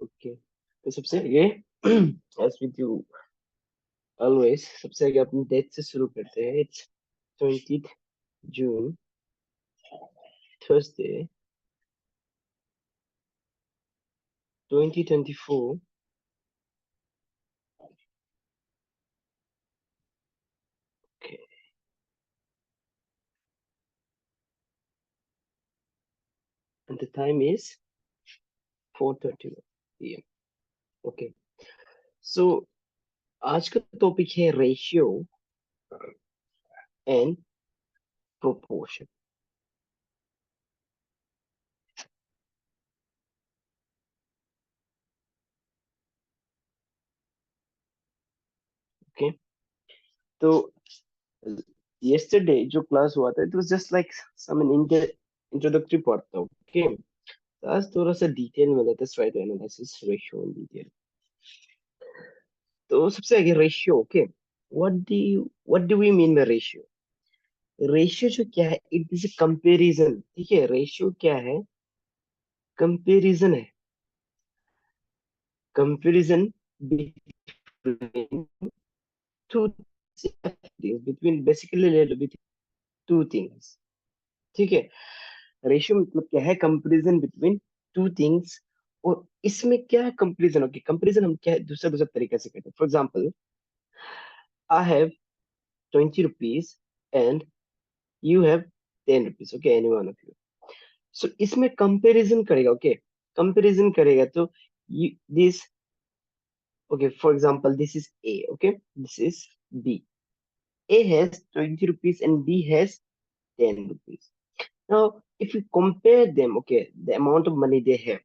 Okay, तो सबसे आगे एज विद यू ऑलवेज, सबसे आगे अपनी डेट से शुरू करते हैं। It's 20 June, Thursday, 2024। Okay, and the time is 4:30 PM. Okay, so आज का टॉपिक है रेशियो एंड प्रोपोर्शन। ओके, तो yesterday जो क्लास हुआ था, it was just like some introductory part था। ओके, आज थोड़ा सा डिटेल में लेते हैं, try to analysis ratio in detail. तो सबसे आगे ratio. Okay, what do we mean by ratio? Ratio जो क्या है, इट इज अ कंपैरिजन। ठीक है, रेशियो क्या है? कंपैरिजन है। Comparison between to, between basically two things. ठीक है, रेशियो मतलब क्या है? Comparison between two things. और इसमें क्या है कंपैरिजन? ओके, कंपैरिजन हम क्या है दूसरा दूसरा तरीके से करते हैं। For example, I have 20 rupees and you have 10 rupees. Okay, any one of you. So इसमें कंपैरिजन करेगा। ओके, कंपैरिजन करेगा तो this, okay, for example this is A, okay, this is B. A has 20 rupees and B has 10 rupees. Now, if you compare them, okay, the amount of money they have,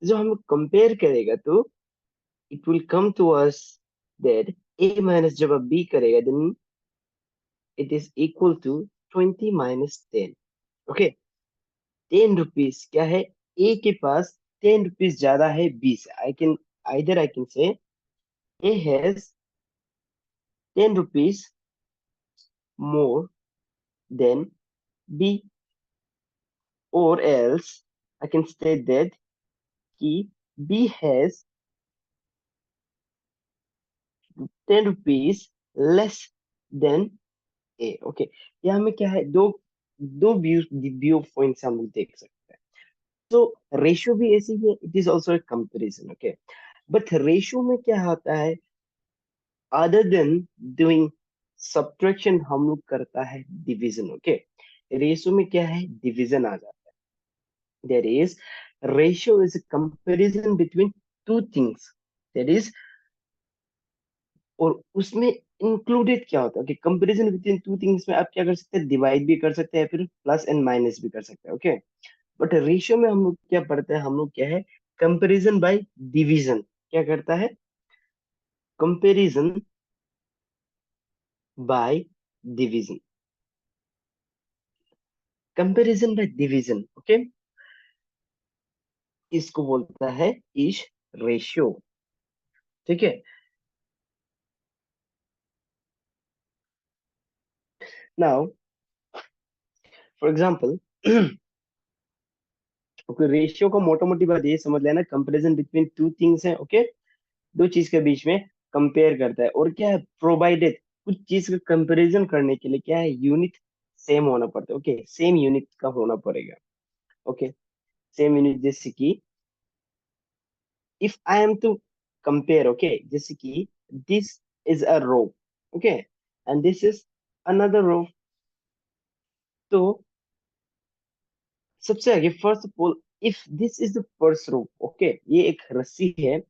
जो हम compare करेगा तो it will come to us that A minus जब आप B करेगा, then it is equal to 20 minus 10. Okay, 10 rupees क्या है? A के पास 10 rupees ज्यादा है B से। I can say A has 10 rupees more than B, or else I can state that कि B has 10 rupees less than A। Okay, यहाँ में क्या है? दो दो व्यू पॉइंट्स हम लोग देख सकते हैं। तो रेशियो भी ऐसी ही है, it is also comparison. Okay, but ratio में क्या होता है? अदर देन डूइंग सब्ट्रैक्शन, हम लोग करता है डिवीजन। ओके, रेशियो में क्या है? डिवीजन आ जाता है। There is ratio is a comparison between two things, that is, और उसमें इंक्लूडेड क्या होता है? कि कंपैरिजन बिटवीन टू थिंग्स में आप क्या कर सकते हैं? डिवाइड भी कर सकते हैं, फिर प्लस एंड माइनस भी कर सकते हैं। ओके, बट रेशियो में हम लोग क्या पढ़ते हैं? हम लोग क्या है? Comparison by division. क्या करता है? Comparison by division. Comparison by division, okay, इसको बोलता है इस रेशियो। ठीक है, now for example, okay, ratio को मोटा मोटी बात ये समझ लेना, कंपैरिजन बिटवीन टू थिंग्स है। ओके, दो चीज के बीच में कंपेयर करता है। और क्या है? प्रोवाइडेड, कुछ चीज का कंपैरिजन करने के लिए क्या है? यूनिट सेम होना पड़ता है। ओके, सेम यूनिट का होना पड़ेगा। ओके, सेम यूनिट, जैसे कि if I am to compare, okay, जैसे कि this is a row, okay, and this is another row. तो सबसे आगे, first of all, if this is the first row, okay, ये एक रस्सी है,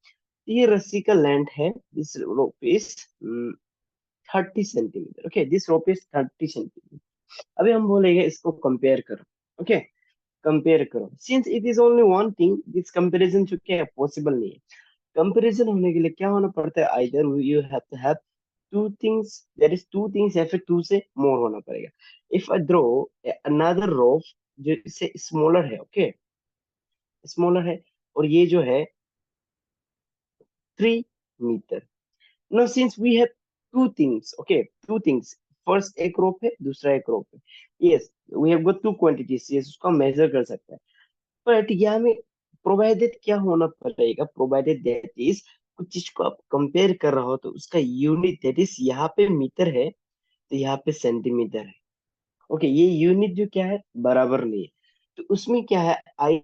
ये रस्सी का लेंथ है, this rope is 30 centimetre. Okay, this rope is 30 centimetre. अभी हम बोलेंगे इसको कंपेयर करो। ओके, कंपेयर करो, since it is only one thing, this comparison जो क्या है? पॉसिबल नहीं है। कंपैरिजन होने के लिए क्या होना पड़ता है? Either you have to have two things, that is two things, या फिर टू से मोर होना पड़ेगा। If I draw another rope जो इससे स्मॉलर है, ओके, स्मॉलर है, और ये जो है 3 metre. Now, since we have two things, okay, two things. First एक रोप है, दूसरा एक रोप है। Yes, we have got two quantities. Yes, उसको मेजर कर सकते हैं। बट यहाँ में प्रोवाइडेड क्या होना पड़ेगा, प्रोवाइडेड दैट इज कुछ चीज को आप कंपेयर कर रहे हो तो उसका यूनिट दैट इज यहाँ पे मीटर है तो यहाँ पे सेंटीमीटर है। ओके, ये यूनिट जो क्या है बराबर नहीं है, तो उसमें क्या है आई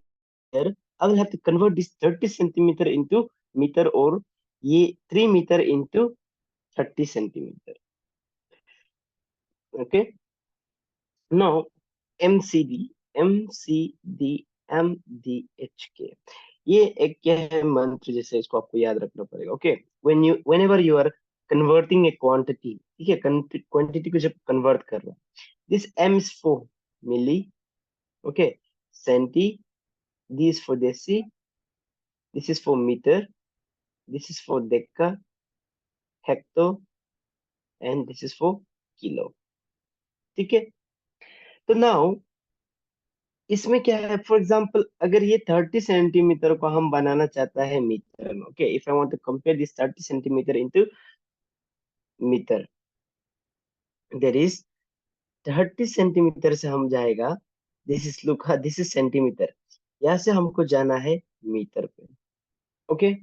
I will have to convert this 30 centimeter into meter और ये 3 metre into 30 centimetre. Okay, now MCD, MCD, MDHK, ये एक क्या है मंत्र जैसे, इसको आपको याद रखना पड़ेगा। Okay, whenever you are converting a quantity, ठीक है, क्वांटिटी को जब कन्वर्ट कर रहे हो, this M is for milli, okay, centi, D is for deci, this is for meter, this is for deca, hecto, and this is for kilo. ठीक है, तो नाउ इसमें क्या है, फॉर एग्जांपल अगर ये 30 सेंटीमीटर को हम बनाना चाहता है मीटर में, okay, if I want to compare this 30 centimetre into metre, there is 30 centimetre से हम जाएगा, this is look, this is centimetre, यहाँ से हमको जाना है मीटर पे। ओके,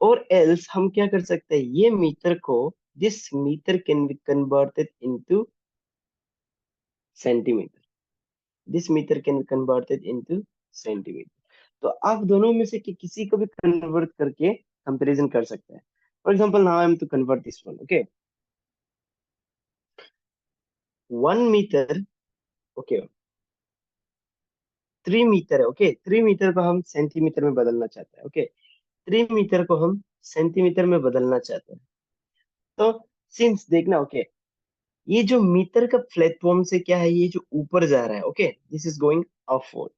और एल्स हम क्या कर सकते हैं, ये मीटर को, this metre can be converted into centimetre, this metre can converted into centimetre. तो आप दोनों में से किसी को भी कन्वर्ट करके कंपैरिजन कर सकते हैं। For example now I am to convert this one, okay, 1 metre, okay, 3 metre है, ओके, 3 मीटर को हम सेंटीमीटर में बदलना चाहते हैं, ओके, 3 मीटर को हम सेंटीमीटर में बदलना चाहते हैं। तो सिंस देखना, ओके, ये जो मीटर का प्लेटफॉर्म से क्या है, ये जो ऊपर जा रहा है, okay, this is going upward,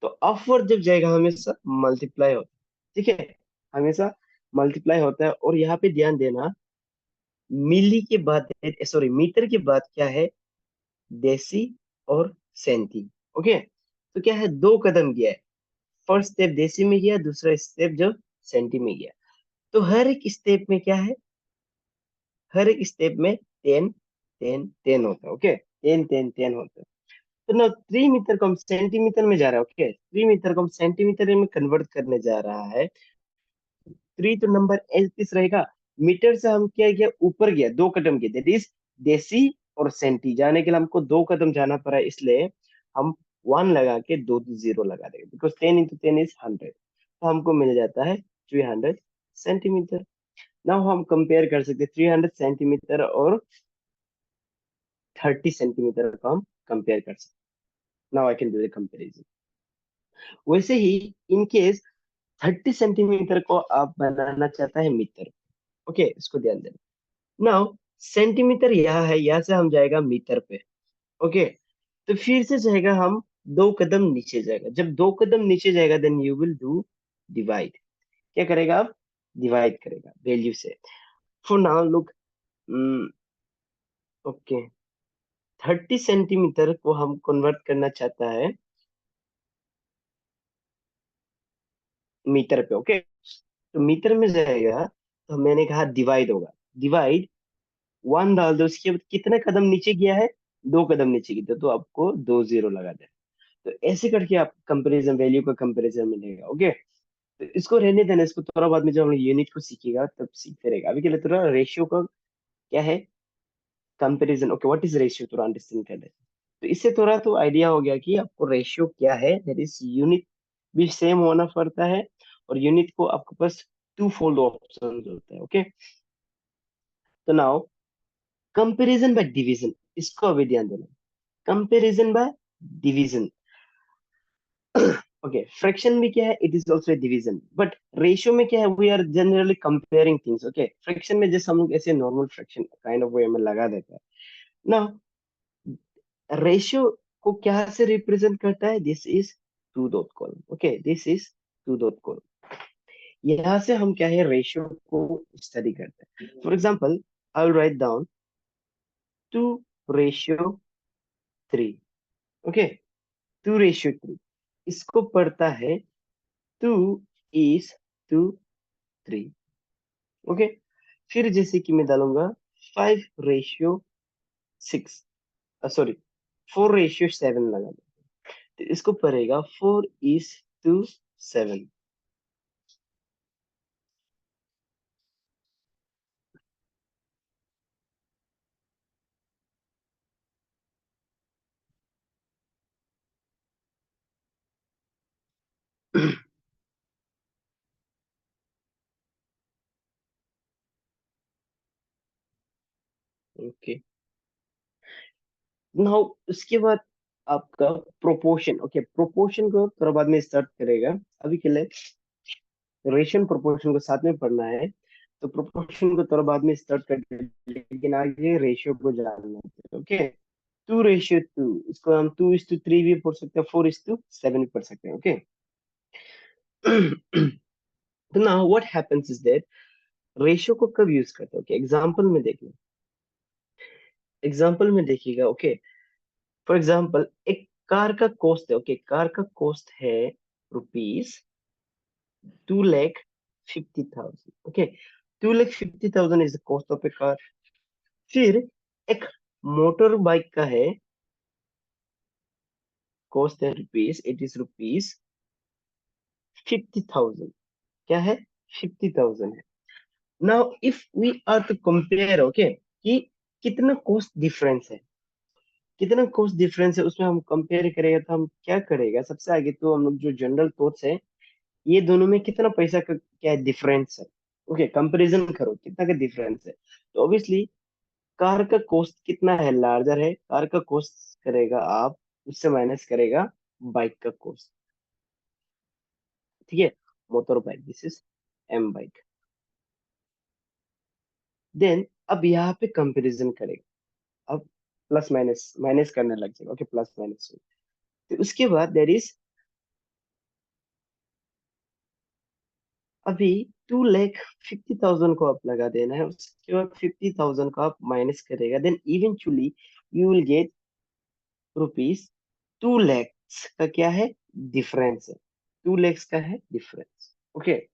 तो अपवर्ड जब जाएगा हमेशा मल्टीप्लाई होता है, ठीक है, हमेशा मल्टीप्लाई होता है। और यहाँ पे ध्यान देना, मिली के बाद, सॉरी, मीटर के बाद क्या है, देसी और सेंटी। ओके, तो क्या है, दो कदम गया है, फर्स्ट स्टेप देसी में गया, दूसरा स्टेप जब सेंटी में गया, तो हर एक स्टेप में क्या है, हर एक स्टेप में 10 10 10 होता है, ओके, 10 10 10 होता है। तो ना 3 मीटर को हम सेंटीमीटर में जा रहा है, ओके, 3 मीटर को हम सेंटीमीटर में कन्वर्ट करने जा रहा है, 3 तो नंबर एल किस रहेगा, मीटर से हम क्या गया, ऊपर गया, दो कदम गए, दैट इज देसी और सेंटी, जाने के लिए हमको दो कदम जाना पड़ा, इसलिए हम 1 लगा के दो जीरो लगा देंगे, बिकॉज 10 into 10 इज 100, तो हमको मिल जाता है 300 सेंटीमीटर। नाउ हम कंपेयर कर सकते हैं 300 सेंटीमीटर और 30 सेंटीमीटर को हम कंपेयर कर सकते हैं। Now I can do the comparison. वैसे ही इन केस 30 सेंटीमीटर को आप बनाना चाहता है मीटर, ओके, इसको ध्यान देना। नाउ सेंटीमीटर यहाँ है, यहाँ से हम जाएगा मीटर पे, ओके, तो फिर से जाएगा हम दो कदम नीचे जाएगा, जब दो कदम नीचे जाएगा then you will do divide, क्या करेगा आप, डिवाइड करेगा वैल्यू से। For now look, okay, 30 centimetre को हम कन्वर्ट करना चाहता है मीटर पे, ओके, तो मीटर में जाएगा, तो मैंने कहा डिवाइड होगा, डिवाइड 1 डाल दो, उसके बाद कितने कदम नीचे गया है, दो कदम नीचे गया, तो आपको दो जीरो लगा दे, तो ऐसे करके आप कंपैरिजन, वैल्यू का कंपैरिजन मिलेगा। ओके, तो इसको रहने देना, इसको थोड़ा बाद में जब हम यूनिट को सीखेगा तब सीखते रहेगा, अभी के लिए थोड़ा रेशियो का क्या है, comparison, okay, what is ratio, थोड़ा अंडरस्टैंड कर ले, तो इससे थोड़ा तो आइडिया हो गया कि आपको रेशियो क्या है, दैट इज यूनिट भी सेम होना पड़ता है, और यूनिट को आपके पास टू फोल्ड ऑप्शन होता है। ओके, तो नाउ कंपैरिजन बाय डिवीजन, इसको अभी ध्यान देना, comparison by division. Okay, fraction में क्या है, it is also division, but ratio में क्या है, we are generally comparing things. Okay, fraction में जैसे हम लोग ऐसे normal fraction kind of way में लगा देते हैं ना, रेशियो को क्या से रिप्रेजेंट करता है, this is to dot column, okay, this is to dot column, यहाँ से हम क्या है, रेशियो को स्टडी करते हैं। For example I will write down 2:3, okay, 2:3, इसको पढ़ता है 2:3, ओके, फिर जैसे कि मैं डालूंगा 5:6, सॉरी 4:7 लगा दो, तो इसको पढ़ेगा 4:3, 6:7. ओके, नाउ उसके बाद आपका प्रोपोर्शन। ओके, प्रोपोर्शन को थोड़ा बाद में स्टार्ट करेगा, अभी के लिए रेशियो प्रोपोर्शन को साथ में पढ़ना है। तो प्रोपोर्शन को थोड़ा बाद में स्टार्ट कर, लेकिन आगे रेशियो को जानना है। ओके, 2:2, इसको हम 2:3 भी पढ़ सकते हैं, 4:7 भी पढ़ सकते हैं। ओके, तो now what happens is that ratio को कब यूज करते हैं? ओके, एग्जांपल में देखिएगा। ओके, फॉर एग्जांपल एक कार का कॉस्ट है। ओके, कार का कॉस्ट है ₹2,50,000। Okay, 2,50,000 is the cost of A car. फिर एक मोटर बाइक का है, कॉस्ट है रुपीज, इट इज ₹50,000। क्या है? 50,000 है। Now if we are to compare, okay, कि कितना कॉस्ट डिफरेंस है, कितना कॉस्ट डिफरेंस है, उसमें हम कंपेयर करेगा तो हम क्या करेगा? सबसे आगे तो हम लोग जो जनरल थॉट्स है, ये दोनों में कितना पैसा का क्या डिफरेंस है। ओके, कंपैरिजन करो कितना का डिफरेंस है। तो ऑब्वियसली कार का कॉस्ट कितना है, लार्जर है। कार का कॉस्ट करेगा आप, उससे माइनस करेगा बाइक का कॉस्ट। ठीक है, motor bike, this is M bike. Then अब यहाँ पे कंपैरिजन करेगा। अब प्लस माइनस माइनस करने लग जाएगा। Okay, plus minus. तो उसके बाद देर इज, अभी 2,50,000 को आप लगा देना है, उसके बाद 50,000 को आप माइनस करेगा, then eventually you will get ₹2 lakh का क्या है, डिफरेंस है। 2 लाख का है डिफरेंस। ओके,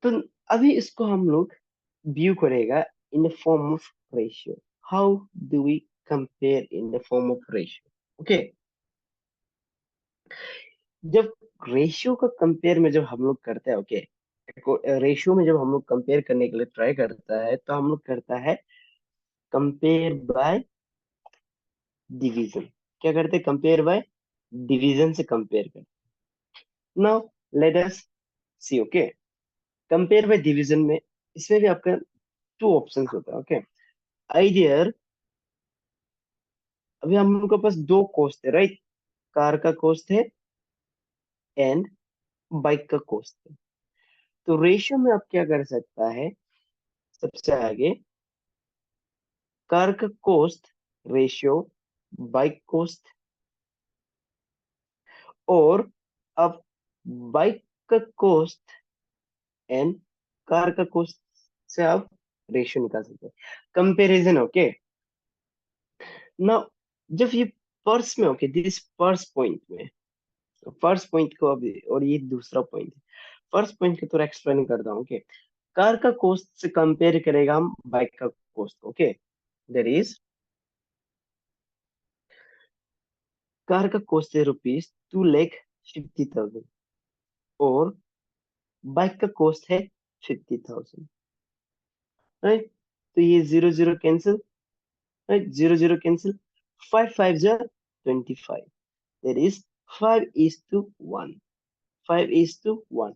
तो अभी इसको हम लोग व्यू करेगा in the form of ratio. How do we compare in the form of ratio? Okay, जब रेशियो का कंपेयर में जब हम लोग करते हैं, ओके, रेशियो में जब हम लोग कंपेयर करने के लिए ट्राई करता है, तो हम लोग करता है कंपेयर बाय डिवीजन। क्या करते हैं? कंपेयर बाय डिवीजन से कंपेयर करते। Now let us see. Okay, compare by division में, इसमें भी आपका टू ऑप्शंस होता है। ओके, आइडियर, अभी हम लोग के पास दो कॉस्ट है, राइट? कार का कॉस्ट है एंड बाइक का कॉस्ट है। तो रेशियो में आप क्या कर सकता है? सबसे आगे कार का कॉस्ट रेशियो बाइक कॉस्ट, और अब बाइक का कॉस्ट एंड कार का कॉस्ट से आप रेशियो निकाल सकते हैं, कंपैरिजन। ओके, ना जब ये पर्स में, ओके, दिस पर्स पॉइंट में, फर्स्ट पॉइंट को अभी, और ये दूसरा पॉइंट है, फर्स्ट पॉइंट को थोड़ा एक्सप्लेन करता हूँ। ओके, कार का कॉस्ट से कंपेयर करेगा हम बाइक का cost. Okay, that is car का कॉस्ट है ₹2,50,000 और बाइक का कॉस्ट है 50,000, राइट? तो ये zero zero cancel, right? Zero zero cancel, 5 5 जा 25, देर इज 5:1, 5:1।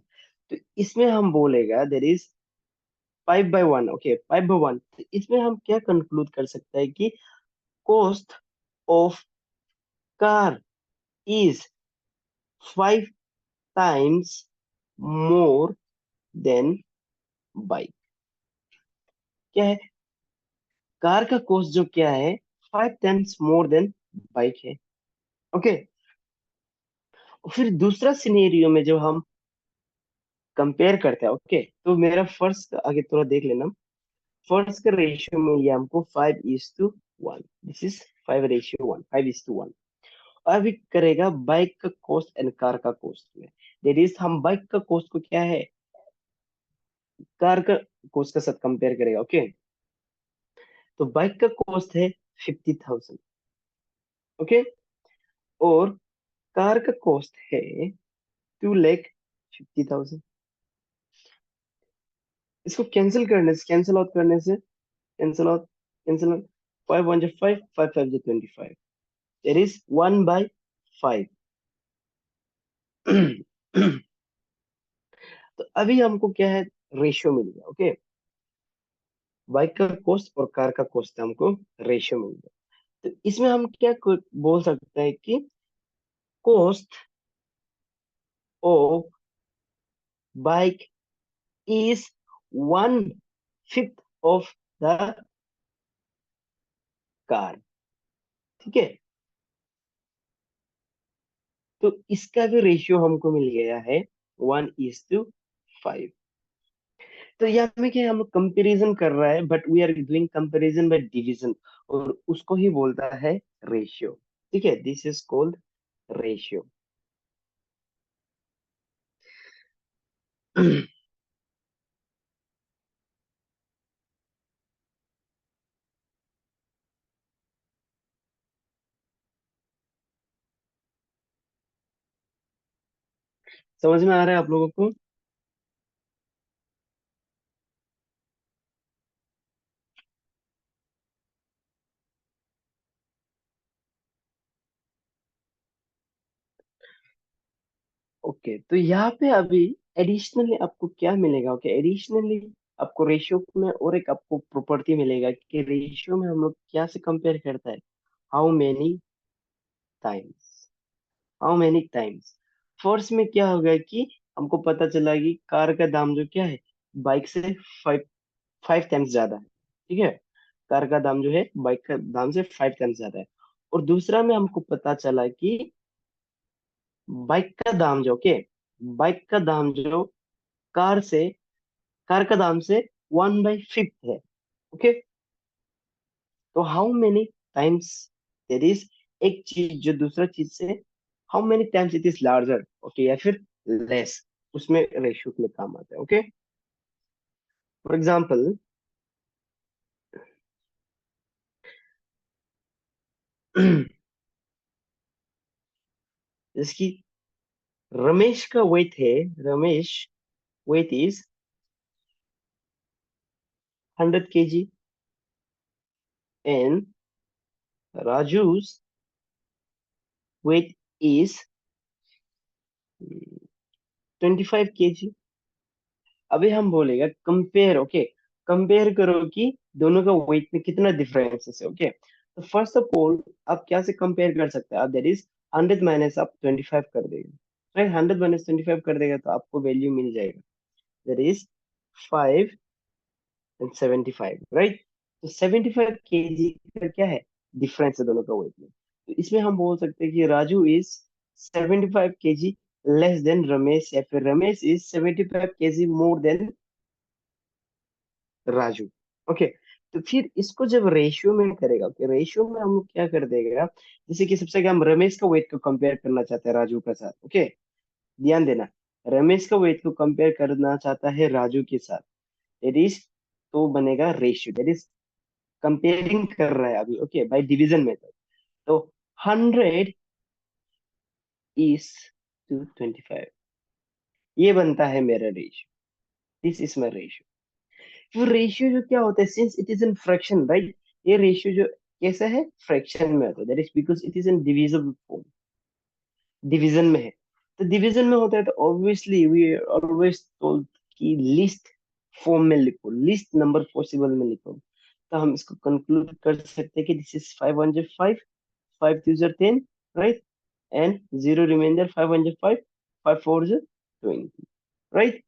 तो इसमें हम बोलेगा देर इज 5/1। ओके, 5/1। तो इसमें हम क्या कंक्लूड कर सकते हैं कि cost of car is 5 times more than bike. क्या है? कार का कॉस्ट जो क्या है, 5 times मोर देन बाइक है। ओके, फिर दूसरा सिनेरियो में जब हम कंपेयर करते हैं, ओके, तो मेरा फर्स्ट आगे थोड़ा देख लेना। फर्स्ट का रेशियो में ये हमको 5:1, दिस इज 5:1, 5:1। अभी करेगा बाइक का कॉस्ट एंड कार का कॉस्ट में, दैट इज हम बाइक का कॉस्ट को क्या है, कार का कॉस्ट के साथ कंपेयर करेगा। ओके, तो बाइक का कॉस्ट है 50,000। ओके, और कार का कॉस्ट है 2,50,000। इसको कैंसिल आउट करने से कैंसिल आउट 5 1 5 5 5 25, देयर इज 1/5। तो अभी हमको क्या है, रेशियो मिल गया। ओके, बाइक का कॉस्ट और कार का कॉस्ट हमको रेशियो मिल गया। तो इसमें हम क्या बोल सकते हैं कि cost of bike is 1/5 of the car. ठीक है, तो इसका भी रेशियो हमको मिल गया है 1:5। तो यहाँ में क्या है, हम लोग कंपेरिजन कर रहा है, but we are doing comparison by division, और उसको ही बोलता है रेशियो। ठीक है, दिस इज कॉल्ड रेशियो। समझ में आ रहा है आप लोगों को? ओके, तो यहाँ पे अभी एडिशनली आपको क्या मिलेगा? ओके, एडिशनली आपको रेशियो में और एक आपको प्रॉपर्टी मिलेगा कि रेशियो में हम लोग क्या से कंपेयर करता है, how many times. How many times, first में क्या होगा कि हमको पता चला कि कार का दाम जो क्या है, बाइक से 5 टाइम्स ज्यादा है। ठीक है, कार का दाम जो है बाइक का दाम से 5 टाइम्स ज्यादा है। और दूसरा में हमको पता चला कि बाइक का दाम जो, ओके, बाइक का दाम जो कार से कार का दाम से 1/5 है। ओके, तो how many times there is, एक चीज जो दूसरा चीज से how many times it is larger, okay, या फिर लेस, उसमें रेशियो के लिए काम आता है। ओके, फॉर एग्जाम्पल, जिसकी रमेश का वेट है, Ramesh weight is 100 kg, and Raju's weight is 25 kg। अभी हम बोलेगा कंपेयर। ओके, कंपेयर करो कि दोनों का वेट में कितना डिफरेंस है। ओके, तो फर्स्ट ऑफ ऑल आप क्या से कंपेयर कर सकते हैं? आप दैट इज 100 माइनस आप 25 कर देगा, राइट? 100 - 25 कर देगा तो आपको वैल्यू मिल जाएगा, दैट इज 5 and 75, राइट? तो 75 kg का क्या है, डिफरेंस है दोनों का वेट में। तो इसमें हम बोल सकते हैं कि Raju is 75 kg less than Ramesh, या फिर Ramesh is 75 kg more than Raju. Okay, तो फिर इसको जब रेशियो में करेगा, ओके, रेशियो में हम लोग क्या कर देगा, जैसे कि सबसे आगे हम रमेश का वेट को कंपेयर करना चाहते हैं राजू के साथ। ओके, ध्यान देना, रमेश का वेट को कंपेयर करना चाहता है राजू के साथ, दैट इज, तो बनेगा रेशियो, दैट इज कंपेयरिंग कर रहा है अभी। ओके, बाय डिवीजन मेथड, तो 100 is to 25, ये बनता है मेरा ratio, this is my ratio. फिर रेशियो जो क्या होता है, since it is in fraction, right? ये रेशियो जो कैसा है, फ्रैक्शन में होता है, that is because it is in divisible form, division में है। तो डिवीजन में होता है तो ऑब्वियसली वी ऑलवेज टोल्ड कि लिस्ट फॉर्म में लिखो, लिस्ट नंबर पॉसिबल में लिखो। तो हम इसको कंक्लूड कर सकते हैं कि this is 505, 5 2 10, right? And zero reminder 505, 5 4 20, right?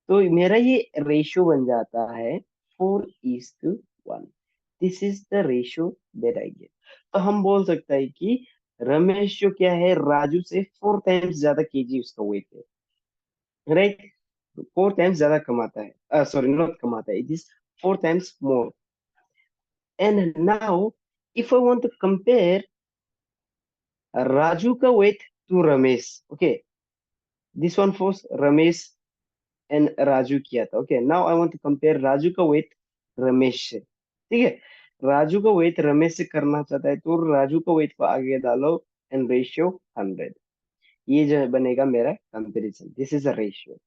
तो मेरा ये रेशियो बन जाता है 4:1। This is the ratio that I get. तो हम बोल सकते हैं कि रमेश जो क्या है, राजू से 4 टाइम्स ज्यादा केजी उसका वेट है, राइट? 4 टाइम्स ज्यादा कमाता है, सॉरी, नॉट कमाता है, it is 4 times more. And now if I want to compare Raju का weight to Ramesh, okay, this one for Ramesh and Raju किया था। Okay, now I want to compare Raju का वेट रमेश से। ठीक है, राजू का वेट रमेश से करना चाहता है तो राजू का वेट को आगे डालो एंड रेशियो 100। ये जो बनेगा मेरा comparison, this is a ratio.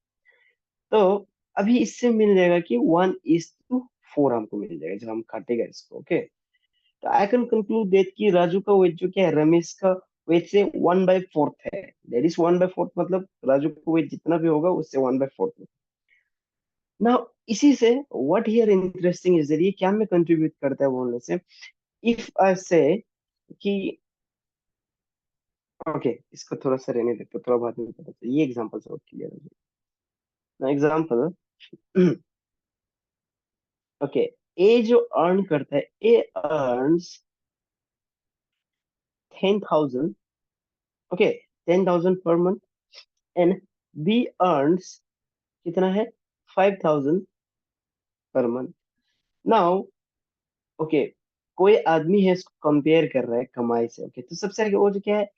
तो अभी इससे मिल जाएगा कि 1:4 हमको मिल जाएगा जब हम काटेगा इसको। ओके, तो आई कैन कंक्लूड दैट कि राजू का वेट जो क्या है रमेश का वेट से 1/4 है। दैट इज 1/4, मतलब राजू का वेट जितना भी होगा उससे 1/4। ना इसी से what here interesting is that ये क्या में कंट्रीब्यूट करता है बोलने से, इफ आई से कि ओके इसको थोड़ा सा रहने देते थोड़ा बाद में पता चले, ये एग्जांपल से क्लियर हो जाए। एग्जांपल ओके, ए जो अर्न करता है, A earns 10,000, okay 10,000 per month, and B earns कितना है 5,000 पर मंथ। नाउ ओके, कोई आदमी है इसको कंपेयर कर रहा है कमाई से। ओके, तो सबसे आगे वो जो क्या है,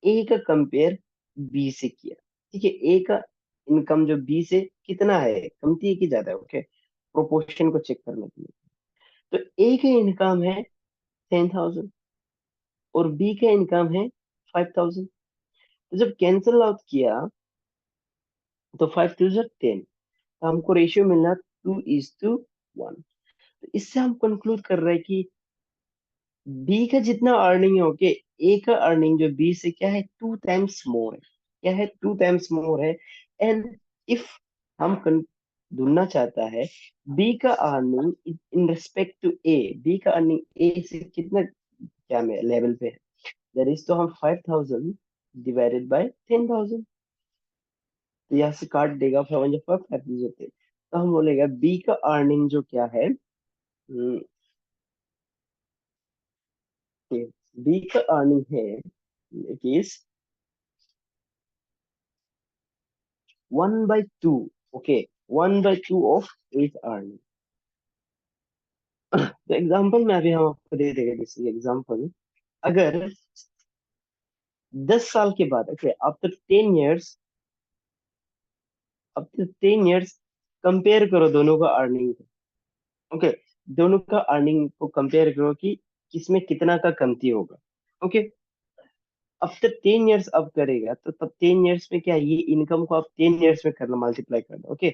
ए का कंपेयर बी से किया। ठीक है, ए का इनकम जो बी से कितना है, कमती है कि ज्यादा है। ओके, प्रोपोर्शन को चेक करने के लिए, तो ए का इनकम है 10,000 और बी का इनकम है 5,000। तो जब कैंसल आउट किया तो 5 2 10, तो हमको रेशियो मिलना 2:1। तो इससे हम कंक्लूड कर रहे हैं कि बी का जितना अर्निंग है, ओके, ए का अर्निंग जो बी से क्या है 2 टाइम्स मोर है। क्या है 2 टाइम्स मोर है। एंड इफ हम ढूंढना चाहता है बी का earning in respect to A, B का अर्निंग ए से कितना क्या में लेवल पे है, दैट इज, तो हम 5,000 डिवाइडेड बाय 10,000, तो यहाँ से काट देगा 5 5 तो हम बोलेगा बी का अर्निंग जो क्या है, बी का अर्निंग है it is 1/2। Okay, 1/2 of eight earning. तो एग्जाम्पल में अभी हम आपको दे देंगे, जैसे एग्जाम्पल, अगर 10 साल के बाद, okay after 10 years, after 10 years compare करो दोनों का अर्निंग। ओके, दोनों का अर्निंग को कंपेयर करो कि किसमें कितना का कमती होगा। ओके, आफ्टर 10 ईयर्स अब करेगा तो तब 10 ईयर्स में क्या है, ये इनकम को आप 10 ईयर्स में करना, मल्टीप्लाई करना। ओके,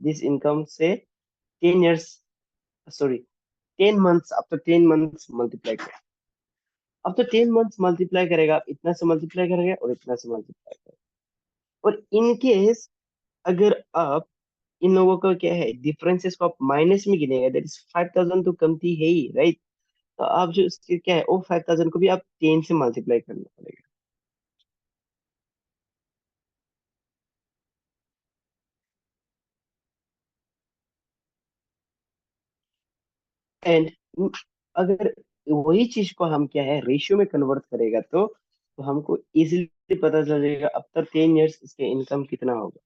दिस इनकम से 10 years, sorry 10 months, after 10 months multiply करेगा। अब तो 10 मंथ्स मल्टीप्लाई करेगा, इतना से मल्टीप्लाई करेगा और इतना से मल्टीप्लाई करेगा। और इन केस अगर आप इन लोगों का क्या है डिफरेंसेस को आप माइनस में गिनेगा, दैट इज 5,000 तो कमती है ही, राइट। तो आप जो इसके क्या है वो 5,000 को भी आप 10 से मल्टीप्लाई करना पड़ेगा। एंड अगर वही चीज को हम क्या है रेशियो में कन्वर्ट करेगा तो हमको इजीली पता चल जाएगा आफ्टर 10 ईयर्स इसके इनकम कितना होगा,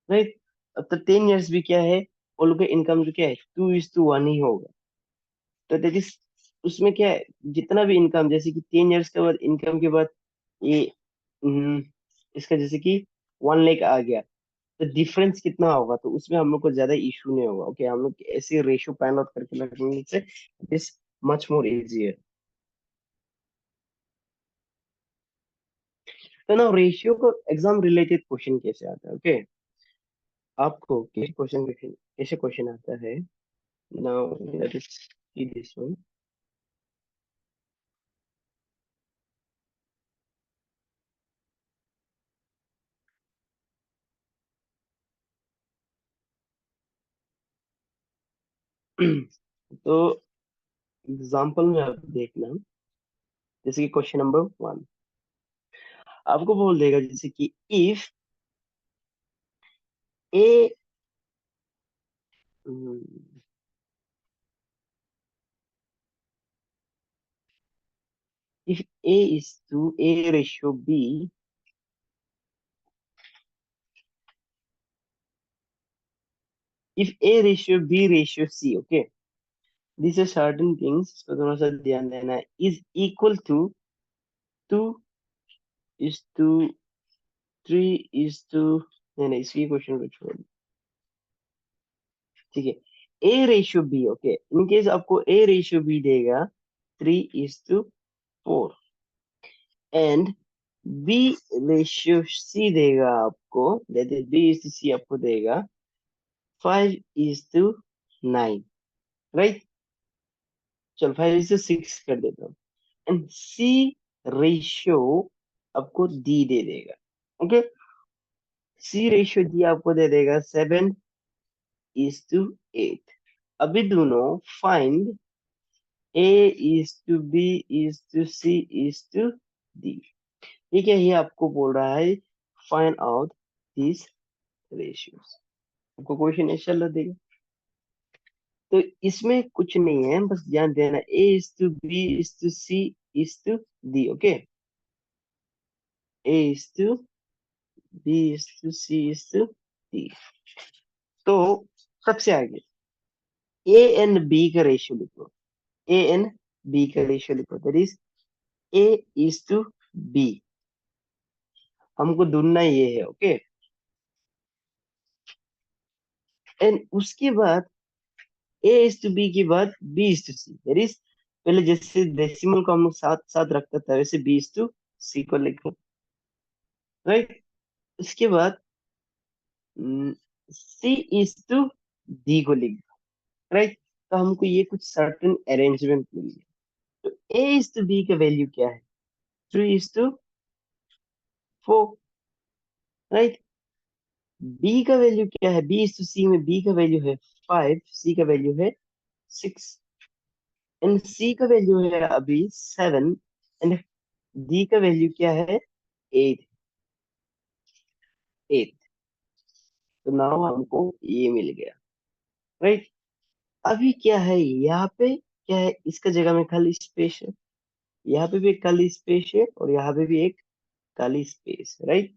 राइट। आफ्टर 10 ईयर्स भी क्या है, वो लोग का इनकम जो क्या है 2:1 ही होगा। तो दैट इज, उसमें क्या है जितना भी इनकम, जैसे कि 10 ईयर्स के बाद इनकम के बाद ये इसका जैसे कि 1 लाख आ गया, तो डिफरेंस कितना होगा, तो उसमें हम लोग को ज्यादा इशू नहीं होगा। ओके, हम लोग ऐसे रेशियो फाइंड आउट करके लगने से it is much more easier. तो ना रेशियो को एग्जाम रिलेटेड क्वेश्चन कैसे आता है, ओके, आपको कैसे क्वेश्चन, कैसे क्वेश्चन आता है। Now let us see this one. तो एग्जाम्पल में आप देखना, जैसे कि क्वेश्चन नंबर 1 आपको बोल देगा जैसे कि ए if A is to A ratio B, if A ratio B ratio C, okay, these are certain things, so थोड़ा सा ध्यान देना है, is equal to 2:3 नहीं नहीं इसकी क्वेश्चन को छोड़, ठीक है। A ratio B, okay, in case आपको A रेशियो B देगा 3:4, एंड बी रेशियो सी देगा आपको, that is B is to C आपको देगा 5:9, राइट। चलो 5:6 कर देता हूँ। एंड सी रेशियो आपको डी दे देगा। ओके, सी रेशियो डी आपको दे देगा 7:8। अभी दोनों find A is to B is to C is to D. ठीक है, ये आपको बोल रहा है फाइंड आउट दिस रेशियोज। आपको क्वेश्चन ऐसा लग देगा। तो इसमें कुछ नहीं है, बस ध्यान देना, A is to B is to C is to D. Okay, A is to B is to C is to D. तो सबसे आगे ए एंड बी का रेशियो लिखो। ए एंड बी का रेशियो लिखो, that is A is to B. हमको ढूंढना ये है। ओके, एंड उसके बाद ए इज टू बी के बाद B is to C, that is पहले जैसे डेसिमल को हम लोग साथ साथ रखते थे वैसे बी इज टू सी को लिखो, राइट। उसके बाद सी इज टू डी को लिख दो, राइट। तो हमको ये कुछ सर्टेन अरेंजमेंट मिल गया। तो ए इज टू बी का वैल्यू क्या है? 3:4, राइट। बी का वैल्यू क्या है? बी इज टू सी में बी का वैल्यू है 5, सी का वैल्यू है 6, एंड सी का वैल्यू है अभी 7, एंड डी का वैल्यू क्या है? 8। 8। तो नाउ हमको ये मिल गया, राइट। अभी क्या है यहाँ पे? क्या है इसका जगह में? खाली स्पेस है। यहाँ पे भी एक खाली स्पेस है और यहाँ पे भी एक खाली स्पेस, राइट।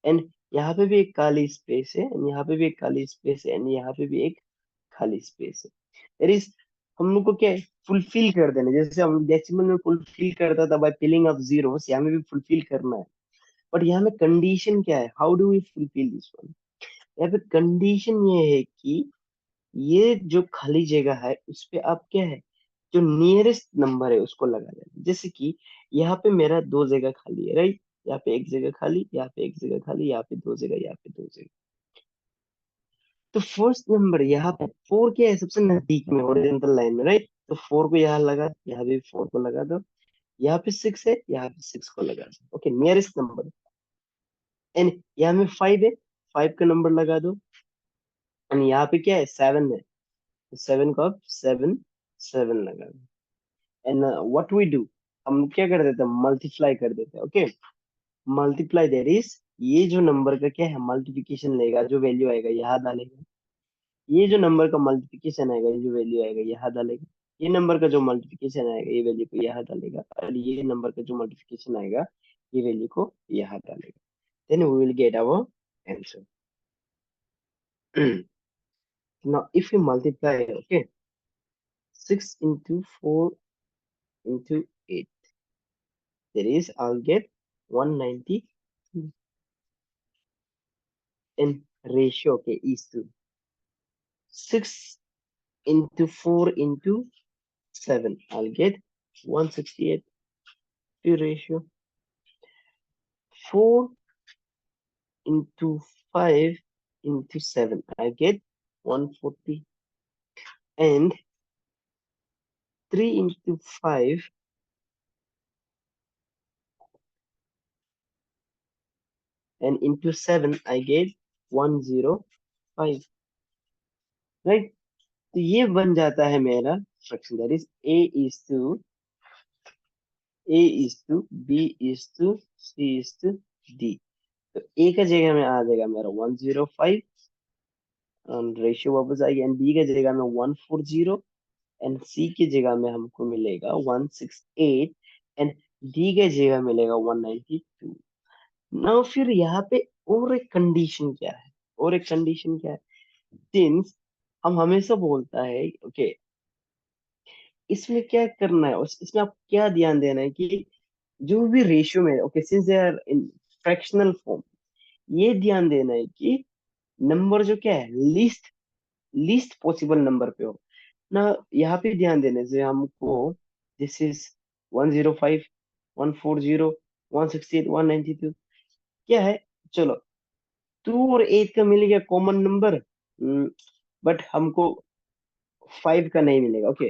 एंड यहाँ पे भी एक खाली स्पेस है, एंड यहाँ पे भी एक खाली स्पेस है, एंड यहाँ पे भी एक खाली स्पेस है। दैट इज हम लोग को क्या है? फुलफिल कर देना, जैसे हम डेसिमल में फुलफिल करता था बाय फिलिंग ऑफ जीरोस, यहाँ में भी फुलफिल करना है। बट यहाँ में कंडीशन क्या है? How do we fulfil this one? यहाँ पे कंडीशन ये है कि ये जो खाली जगह है उस पे आप क्या है, जो नियरेस्ट नंबर है उसको लगा देना। जैसे कि यहाँ पे मेरा दो जगह खाली है, राइट। यहाँ पे एक जगह खाली, यहाँ पे एक जगह खाली, यहाँ पे दो जगह, यहाँ पे दो जगह। तो फर्स्ट नंबर यहाँ पे 4 क्या है? सबसे नजदीक में हॉरिजॉन्टल लाइन में, राइट। तो 4 को यहाँ लगा, यहाँ भी 4 को लगा दो। यहाँ पे 6 है, यहाँ पे 6 को लगा दो। Okay, nearest number. एंड यहाँ में 5 है, 5 का नंबर लगा दो। एंड यहाँ पे क्या है? 7 है, तो 7 को आप 7 7 लगा दो। एंड व्हाट वी डू, हम क्या कर देते हैं? मल्टीप्लाई कर देते हैं। ओके, मल्टीप्लाई दैट इज ये जो नंबर का क्या है? मल्टीप्लिकेशन लेगा, जो वैल्यू आएगा यहाँ डालेगा। ये जो नंबर का मल्टीप्लिकेशन आएगा, ये जो वैल्यू आएगा यहाँ डालेगा। ये नंबर का जो मल्टीप्लिकेशन आएगा, ये वैल्यू को यहाँ डालेगा, और ये नंबर का जो मल्टीप्लिकेशन आएगा, ये वैल्यू को यहाँ डालेगा। Then we will get our answer. now if you multiply, okay, 6 into 4 into 8, that is I'll get 190, and ratio, okay, is to 6 into 4 into 7, I'll get 168. The ratio 4 into 5 into 7, I get 140, and 3 into 5 and into 7, I get 105, right. तो ये बन जाता है मेरा fraction, that is A is to B is to C is to D. तो A का जगह में आ जाएगा मेरा 105, रेशियो वापस आएगी, एंड बी का जगह में 140, एंड सी की जगह में हमको मिलेगा 168, एंड डी के जगह मिलेगा 192। नाउ फिर यहाँ पे और एक कंडीशन क्या है? और एक कंडीशन क्या है? सिंस हम हमेशा बोलता है, ओके, इसमें क्या करना है, इसमें आप क्या ध्यान देना है कि जो भी रेशियो में, okay, since they are in fractional form, ये ध्यान देना है कि नंबर जो क्या है, लीस्ट लीस्ट पॉसिबल नंबर पे हो ना। यहाँ पे ध्यान देने से हमको, दिस इज 105, 140, 168, 192 क्या है? चलो, 2 और 8 का मिल गया कॉमन नंबर, बट हमको 5 का नहीं मिलेगा। ओके,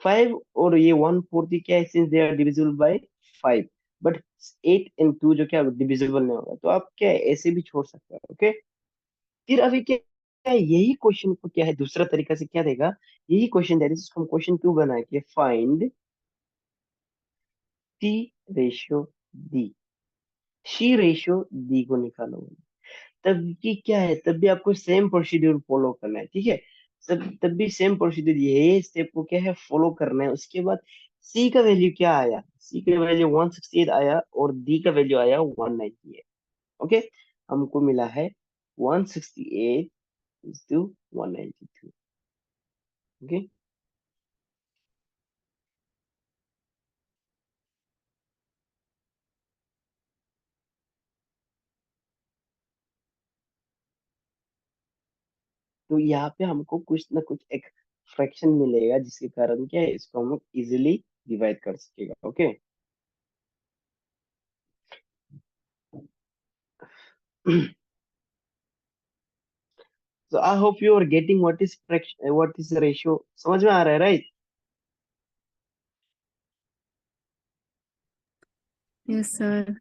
5 और ये 140 क्या है, since they are divisible by 5, but 8 और 2 जो क्या डिविजिबल नहीं होगा, तो आप क्या है, ऐसे भी छोड़ सकते हैं। ओके, फिर अभी क्या क्या है, यही क्वेश्चन को क्या है दूसरा तरीका से क्या देगा, यही क्वेश्चन दे जिसको हम क्वेश्चन 2 बना के फाइंड टी रेशियो डी, सी रेशियो डी को निकालो। तब भी क्या है, तब भी आपको सेम प्रोसीड्यूर फॉलो करना है, ठीक है। तब भी सेम प्रोसीड्यूर, ये स्टेप को क्या है फॉलो करना है। उसके बाद सी का वैल्यू क्या आया, सी का वैल्यू 168 आया और डी का वैल्यू आया 198। ओके, हमको मिला है 168 इज टू 192। ओके, तो यहाँ पे हमको कुछ ना कुछ एक फ्रैक्शन मिलेगा जिसके कारण क्या है, इसको हम इजिली डिवाइड कर सकेगा। Okay, so I hope you are getting what is fraction, what is the ratio, समझ में आ रहा है, right? Yes sir.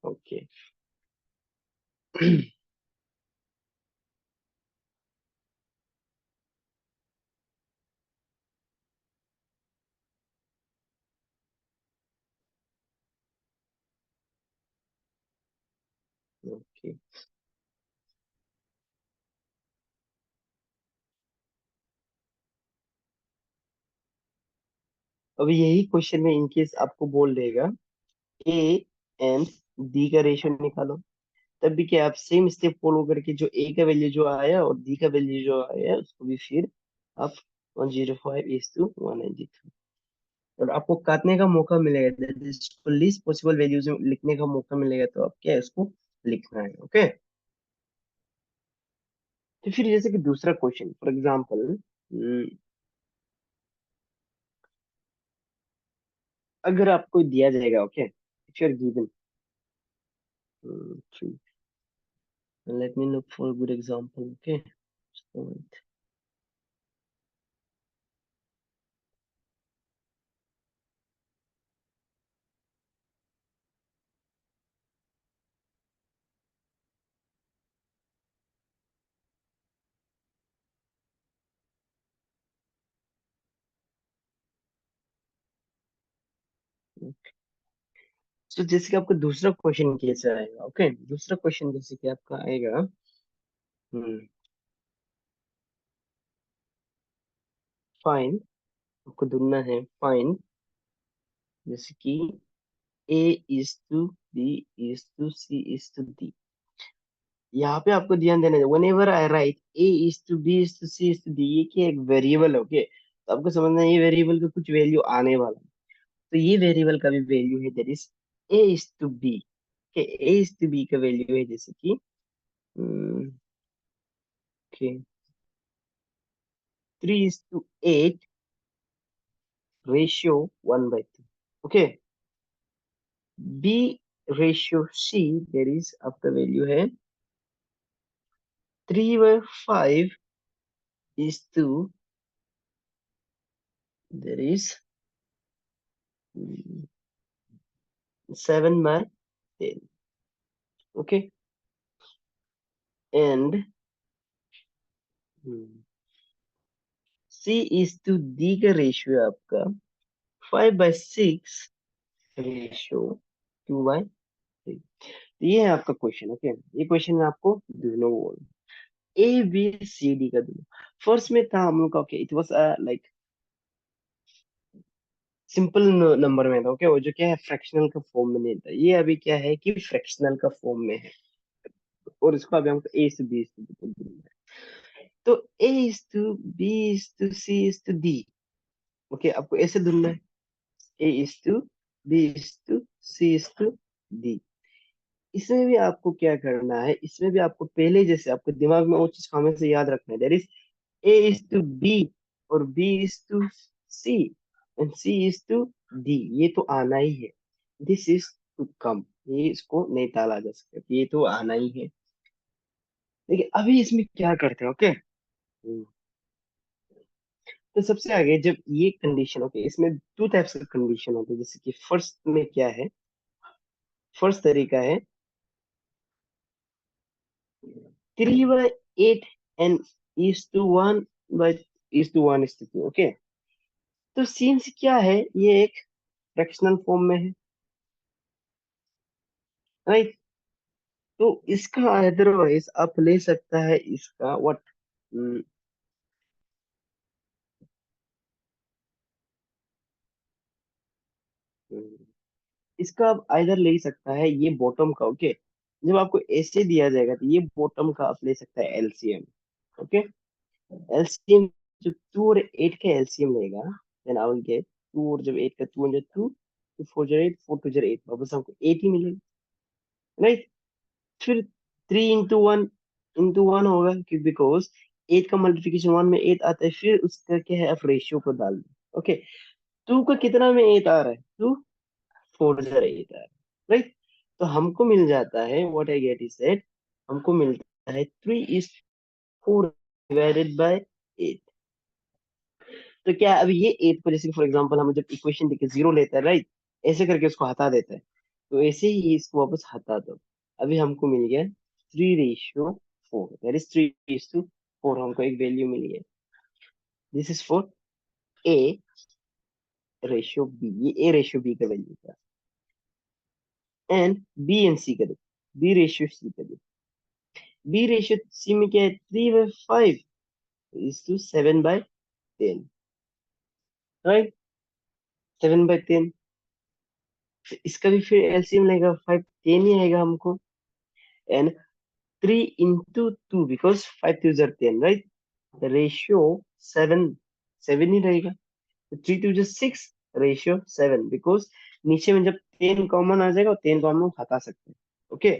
Okay, okay. अभी यही क्वेश्चन में इनकेस आपको बोल देगा ए एंड डी का रेशियो निकालो, तब भी क्या आप सेम स्टेप फॉलो करके जो ए का वैल्यू जो आया और डी का वैल्यू जो आया उसको भी फिर आप 105 इज टू 192, और आपको काटने का मौका मिलेगा, इसको लीस्ट पॉसिबल वैल्यूज में लिखने का मौका मिलेगा, तो आप क्या है इसको लिखना है। ओके, तो फिर जैसे कि दूसरा क्वेश्चन फॉर एग्जांपल, अगर आपको दिया जाएगा, okay, if you are given, let me look for a good example. Okay, so, so जैसे कि आपका दूसरा क्वेश्चन कैसे आएगा, ओके, दूसरा क्वेश्चन जैसे कि आपका आएगा, फाइन, आपको ढूंढना है फाइन, जैसे कि A is to B is to C is to D. यहाँ पे आपको ध्यान देना है, whenever I write A is to B is to C is to D, ये क्या एक वेरिएबल है। ओके, तो आपको समझना है ये वेरिएबल का कुछ वैल्यू आने वाला है, तो ये वेरिएबल का भी वैल्यू है, that is A is to B. A is to B का वैल्यू है जैसे कि okay 3:8 ratio 1/2। Okay, B ratio C there is आपका वैल्यू है 3/5 is to there is 7/10। Okay, and C is to D का ratio है आपका 5/6 ratio 2/3। ये है आपका क्वेश्चन। ओके, ये क्वेश्चन में आपको दोनों ए बी सी डी का दोनों, फर्स्ट में था हम लोग का, okay, it was like simple number में था। ओके, वो जो क्या है फ्रैक्शनल का फॉर्म में नहीं था, ये अभी क्या है कि फ्रैक्शनल का फॉर्म में है, और इसको अभी हमको ए से बी इज टू तो A is to B is to C is to D. Okay, आपको ऐसे ढूंढना है, A is to B is to C is to D. इसमें भी आपको क्या करना है, इसमें भी आपको पहले जैसे आपके दिमाग में वो चीज हमेशा याद रखना है, that is A is to B और B is to C and C is to D, ये तो आना ही है। दिस इज टू कम, ये इसको नहीं टाला जा सकता, ये तो आना ही है। देखिए अभी इसमें क्या करते हैं, ओके। तो सबसे आगे जब ये कंडीशन, ओके, इसमें टू टाइप्स का कंडीशन होता है, जैसे कि फर्स्ट में क्या है, फर्स्ट तरीका है 3/8 एंड इज टू 1/1:2, ओके। तो सीन्स क्या है, ये एक फ्रैक्शनल फॉर्म में है, राइट। तो इसका अदरवाइज आप ले सकता है इसका व्हाट, इसका आप आइदर ले सकता है ये बॉटम का, ओके। जब आपको ऐसे दिया जाएगा तो ये बॉटम का आप ले सकता है एलसीएम, ओके। एलसीएम जो 2 और 8 का एलसीएम लेगा, देन आई विल गेट 2 और जब 8 का 2 2 2 4 8 4 2 8, वापस हमको 8 ही मिलेगा, राइट। फिर 3 into 1 होगा, क्यों, बिकॉज 8 का मल्टीप्लिकेशन 1 में 8 आता है, फिर उसका क्या है, आप रेशियो को डाल दो, ओके। 2 का कितना में 8 आ रहा है, 2 4 8 आ रहा है, राइट। तो हमको मिल जाता है, what I get is that, हमको मिलता है 3/4 डिवाइडेड बाय 8। तो क्या अभी ये 8 को, जैसे फॉर एग्जांपल हम जब इक्वेशन देके 0 लेता है, राइट, ऐसे करके उसको हटा देता है, तो ऐसे ही इसको वापस हटा दो। अभी हमको मिल गया 3/4, दैट इज 3:4, हमको एक वैल्यू मिल गया। This is for A ratio B, ये ए रेशियो बी का वैल्यू था। एंड बी एंड सी का देखो, बी रेशियो सी का देखो, बी रेशियो सी में क्या है, 3/5 इज टू 7/10, राइट, 7/10। इसका भी फिर एलसीएम लेगा, 5 10 ही आएगा हमको। And 3 into 2, because 5 2 10, right, the ratio 7, 7 ही रहेगा। तो 3 2 6, रेशियो 7, बिकॉज नीचे में जब 10 कॉमन आ जाएगा, 10 को हम लोग हटा सकते हैं, ओके।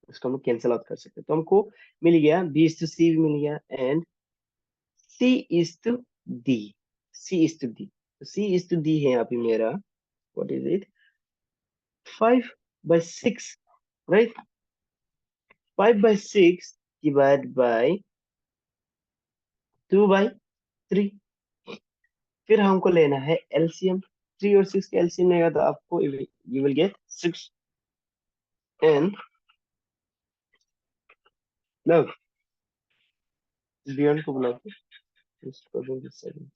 उसको हम लोग कैंसिल आउट कर सकते हैं, तो हमको मिल गया बी इज टू सी भी मिल गया, and C is to D, C is to D, तो सी इज टू डी है यहाँ पे मेरा, what is it, 5/6, right, 5/6 divide by 2/3। फिर हमको लेना है एलसीएम, 3 और 6 का एलसीएम लेगा तो आपको you will gate 6। And now beyond को बुला के इसको देंगे 7।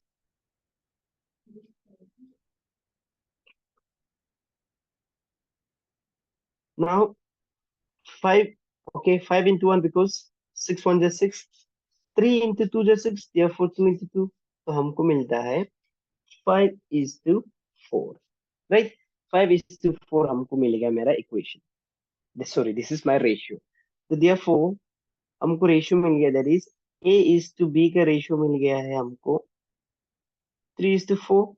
Now 5, okay, 5 into 1, because 6 1 is 6, 3 into 2 is 6, therefore 2 into 2, तो हमको मिलता है 5:4, राइट। 5:4 हमको मिल गया मेरा equation, sorry this is my ratio. तो therefore हमको रेशियो मिल गया, that is A is to B का रेशियो मिल गया है हमको 3:4,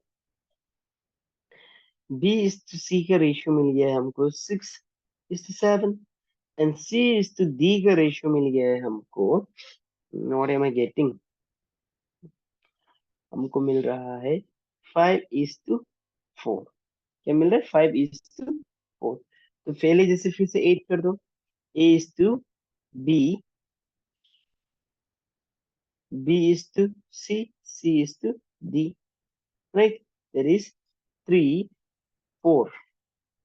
बी इज टू सी का रेशियो मिल गया है हमको 6:7, and C is to D का रेशियो मिल गया है हमको, व्हाट एम आई गेटिंग, हमको मिल रहा है 5:4। क्या मिल रहा है, 5:4। तो पहले जैसे फिर से 8 कर दो, A is to B, B is to C, C is to D, right. That is 3 4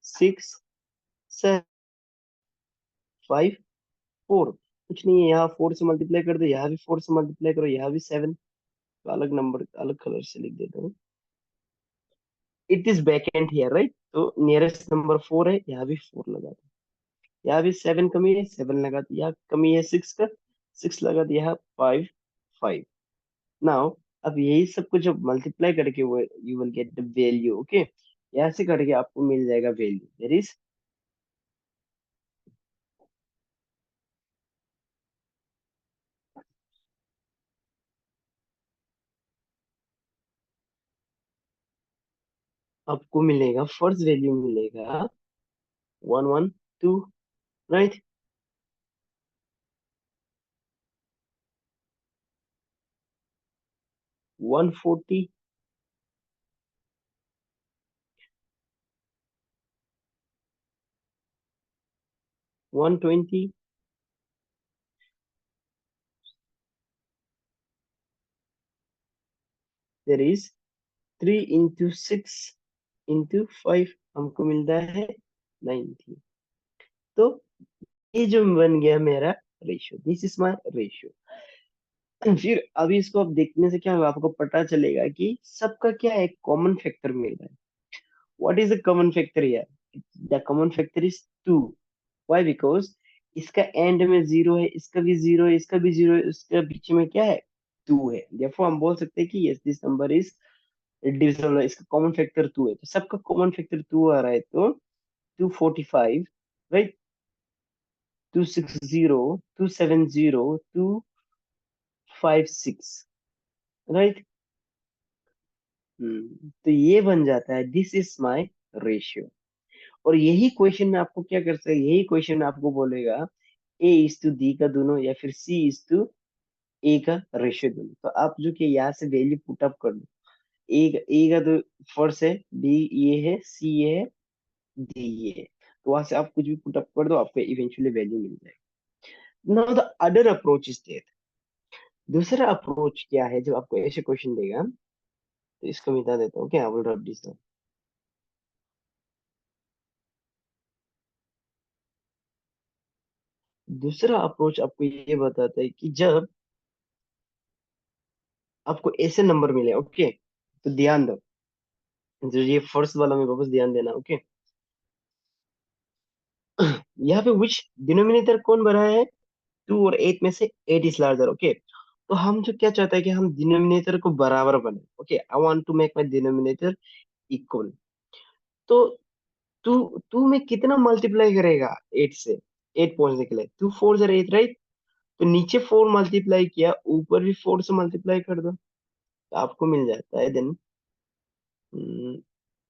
6 7 5 4, कुछ नहीं है, यहाँ 4 से मल्टीप्लाई कर दो, यहाँ भी 4 से मल्टीप्लाई करो, यहाँ भी 7, तो अलग नंबर अलग कलर से लिख देता हूँ। It is back and here, right, तो नियरेस्ट नंबर 4 है, यहाँ भी 4 लगा दो, यहाँ भी 7 कमी है, 7 लगा दो, यहाँ कमी है 6 का, 6 लगा दिया है, 5 5। नाउ अब यही सब कुछ जब मल्टीप्लाई करके वो you will get the value, okay. यहाँ से करके आपको मिल जाएगा वैल्यू, दैट इज, आपको मिलेगा फर्स्ट वैल्यू मिलेगा 112, right. 140, 120, there is 3 into 6 into 5, हमको मिलता है 90। तो ये जो बन गया मेरा ratio, this is my ratio. फिर अभी इसको आप देखने से क्या होगा, आपको पता चलेगा कि सबका क्या है, कॉमन फैक्टर मिल रहा है। What is the common factor here? The common factor is 2। Why? Because इसका एंड में 0 है, इसका भी 0 है, इसका भी 0 है, इसका बीच में क्या है, 2 है। देयरफॉर हम बोल सकते हैं कि yes, this number is divisible, इसका कॉमन फैक्टर 2 है। तो सबका कॉमन फैक्टर 2 आ रहा है, तो 245, राइट, 260, 270, 256, राइट। तो ये बन जाता है, दिस इज माय रेशियो। और यही क्वेश्चन में आपको क्या कर सकते, यही क्वेश्चन में आपको बोलेगा ए इज टू डी का दोनों, या फिर सी इज टू ए का रेशियो दोनों। तो आप जो कि यहाँ से वैल्यू पुट अप कर दो। ए का तो फर्स्ट है, बी ये है, सी ये है, डी ये है। तो वहां से आप कुछ भी पुट अप कर दो, आपको इवेंचुअली वैल्यू मिल जाएगी। Now the other approach is there. दूसरा अप्रोच क्या है, जब आपको ऐसे क्वेश्चन देगा, तो इसको मिटा देता हूँ, क्या आई विल रब दिस। दूसरा अप्रोच आपको ये बताता है कि जब आपको ऐसे नंबर मिले, ओके, तो ध्यान दो, जो ये फर्स्ट वाला में वापस ध्यान देना, ओके। यहाँ पे विच डिनोमिनेटर कौन बड़ा है, 2 और 8 में से 8 इज लार्जर, ओके। तो हम जो क्या चाहते हैं कि हम डिनोमिनेटर को बराबर बने, okay, I want to make my denominator equal. तो टू टू में कितना मल्टीप्लाई करेगा 8 से, 8 पहुंचने के लिए, 2 4 जर 8, राइट। तो नीचे 4 मल्टीप्लाई किया, ऊपर भी 4 से मल्टीप्लाई कर दो, तो आपको मिल जाता है देन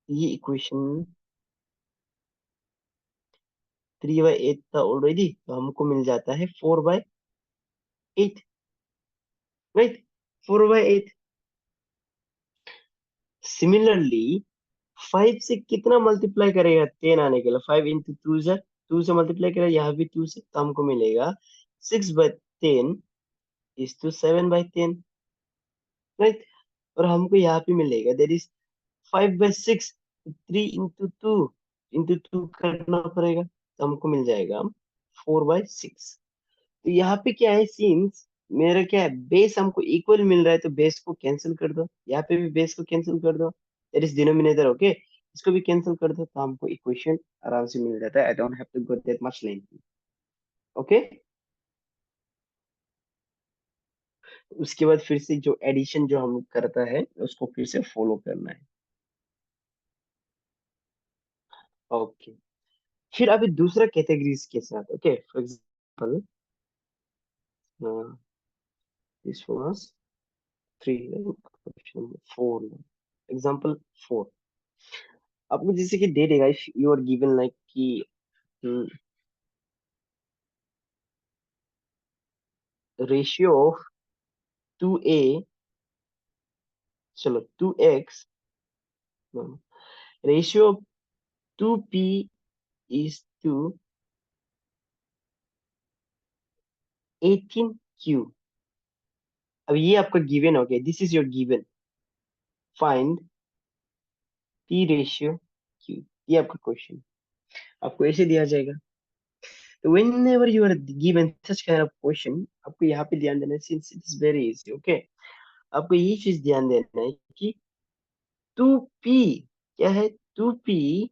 ये इक्वेशन 3/8 था ऑलरेडी, तो हमको मिल जाता है 4/8, राइट, 4/8। सिमिलरली 5 से कितना मल्टीप्लाई करेगा 10 आने के लिए, 5 इंटू 2 से, 2 से मल्टीप्लाई करेगा, यहाँ भी 2 से, तो हमको मिलेगा 6/10 इज टू 7/10, राइट। और हमको यहाँ पे मिलेगा देर इज 5/6, 3 इंटू 2 करना पड़ेगा, तो हमको मिल जाएगा 4/6। तो यहाँ पे क्या है, सीन्स मेरा क्या है, बेस हमको इक्वल मिल रहा है, तो बेस को कैंसिल कर दो, यहाँ पे भी बेस को कैंसिल कर दो, दैट इज डिनोमिनेटर, ओके। इसको भी कैंसिल कर दो, तो हमको इक्वेशन आराम से मिल जाता है। I don't have to go that much length, okay. उसके बाद फिर से जो एडिशन जो हम करता है, उसको फिर से फॉलो करना है, ओके। फिर अभी दूसरा कैटेगरीज के साथ, okay, for example this was 3, question number 4, example 4। आपको जैसे कि दे देगा, if you are given like कि रेशियो ऑफ 2a, चलो 2x, ratio of 2p is to 18q। अब ये आपका गिवन हो गया, this is your given, find p ratio q। ये आपका क्वेश्चन आपको ऐसे दिया जाएगा। तो whenever you are given such kind of question, आपको यहाँ पे ध्यान देना है, since it is very easy, okay. आपको ये चीज ध्यान देना है कि 2p क्या है, 2p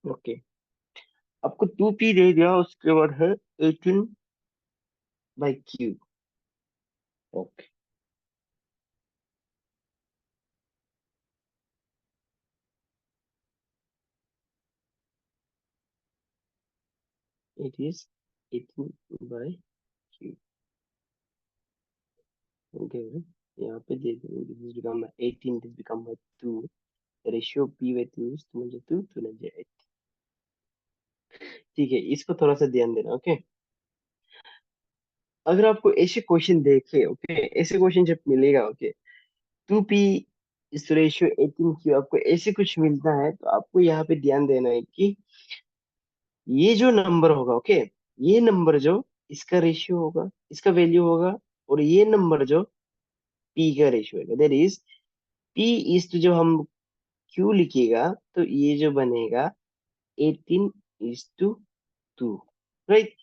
ओके, आपको 2p दे दिया, उसके बाद है 18/q, okay. It is 18/q, okay. यहाँ पे देख रहे this is become 18, this become 2, ratio p by 2 is 2 म्हणजे 2, 2 म्हणजे 8। ठीक है, इसको थोड़ा सा ध्यान देना। ओके, अगर आपको ऐसे क्वेश्चन देखे, ओके, ऐसे क्वेश्चन जब मिलेगा, ओके, 2p इस रेशियो 18 की आपको ऐसे कुछ मिलता है, तो आपको यहाँ पे ध्यान देना है कि ये जो नंबर होगा, ओके, ये नंबर जो इसका रेशियो होगा, इसका वैल्यू होगा, और ये नंबर जो p का रेशियो होगा, that is p is to, जब हम q लिखिएगा तो ये जो बनेगा 18 इज टू 2, राइट।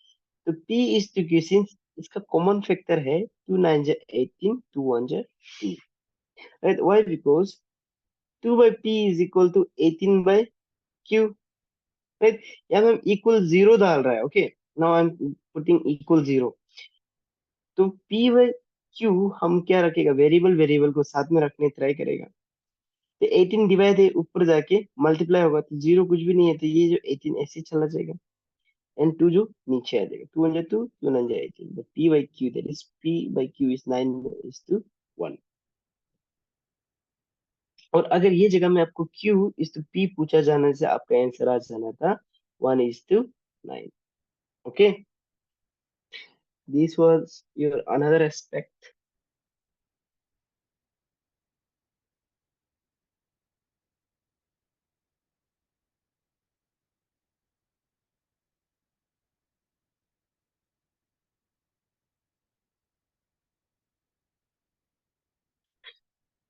तो p is to q, since इसका कॉमन फैक्टर है 2 9 जा 18, 2 1 जा 2, right. Why? Because 2 by p is equal to 18 by q, right. यहाँ पे हम इक्वल जीरो डाल रहा है, okay, now I am putting equal zero. तो p by q हम क्या रखेगा, वेरिएबल, वेरिएबल को साथ में रखने ट्राई करेगा। तो 18 डिवाइड है, ऊपर जाके मल्टीप्लाई होगा, तो जीरो कुछ भी नहीं है, तो ये जो 18 ऐसे ही चला जाएगा, एंड 2 जो नीचे आ जाएगा, 2 1 2, 2 9 18, the p by q, that is p by q is 9 is to 1। और अगर ये जगह में आपको q is to p पूछा जाने से आपका आंसर आ जाना था 1 is to 9। Okay, this was your another aspect।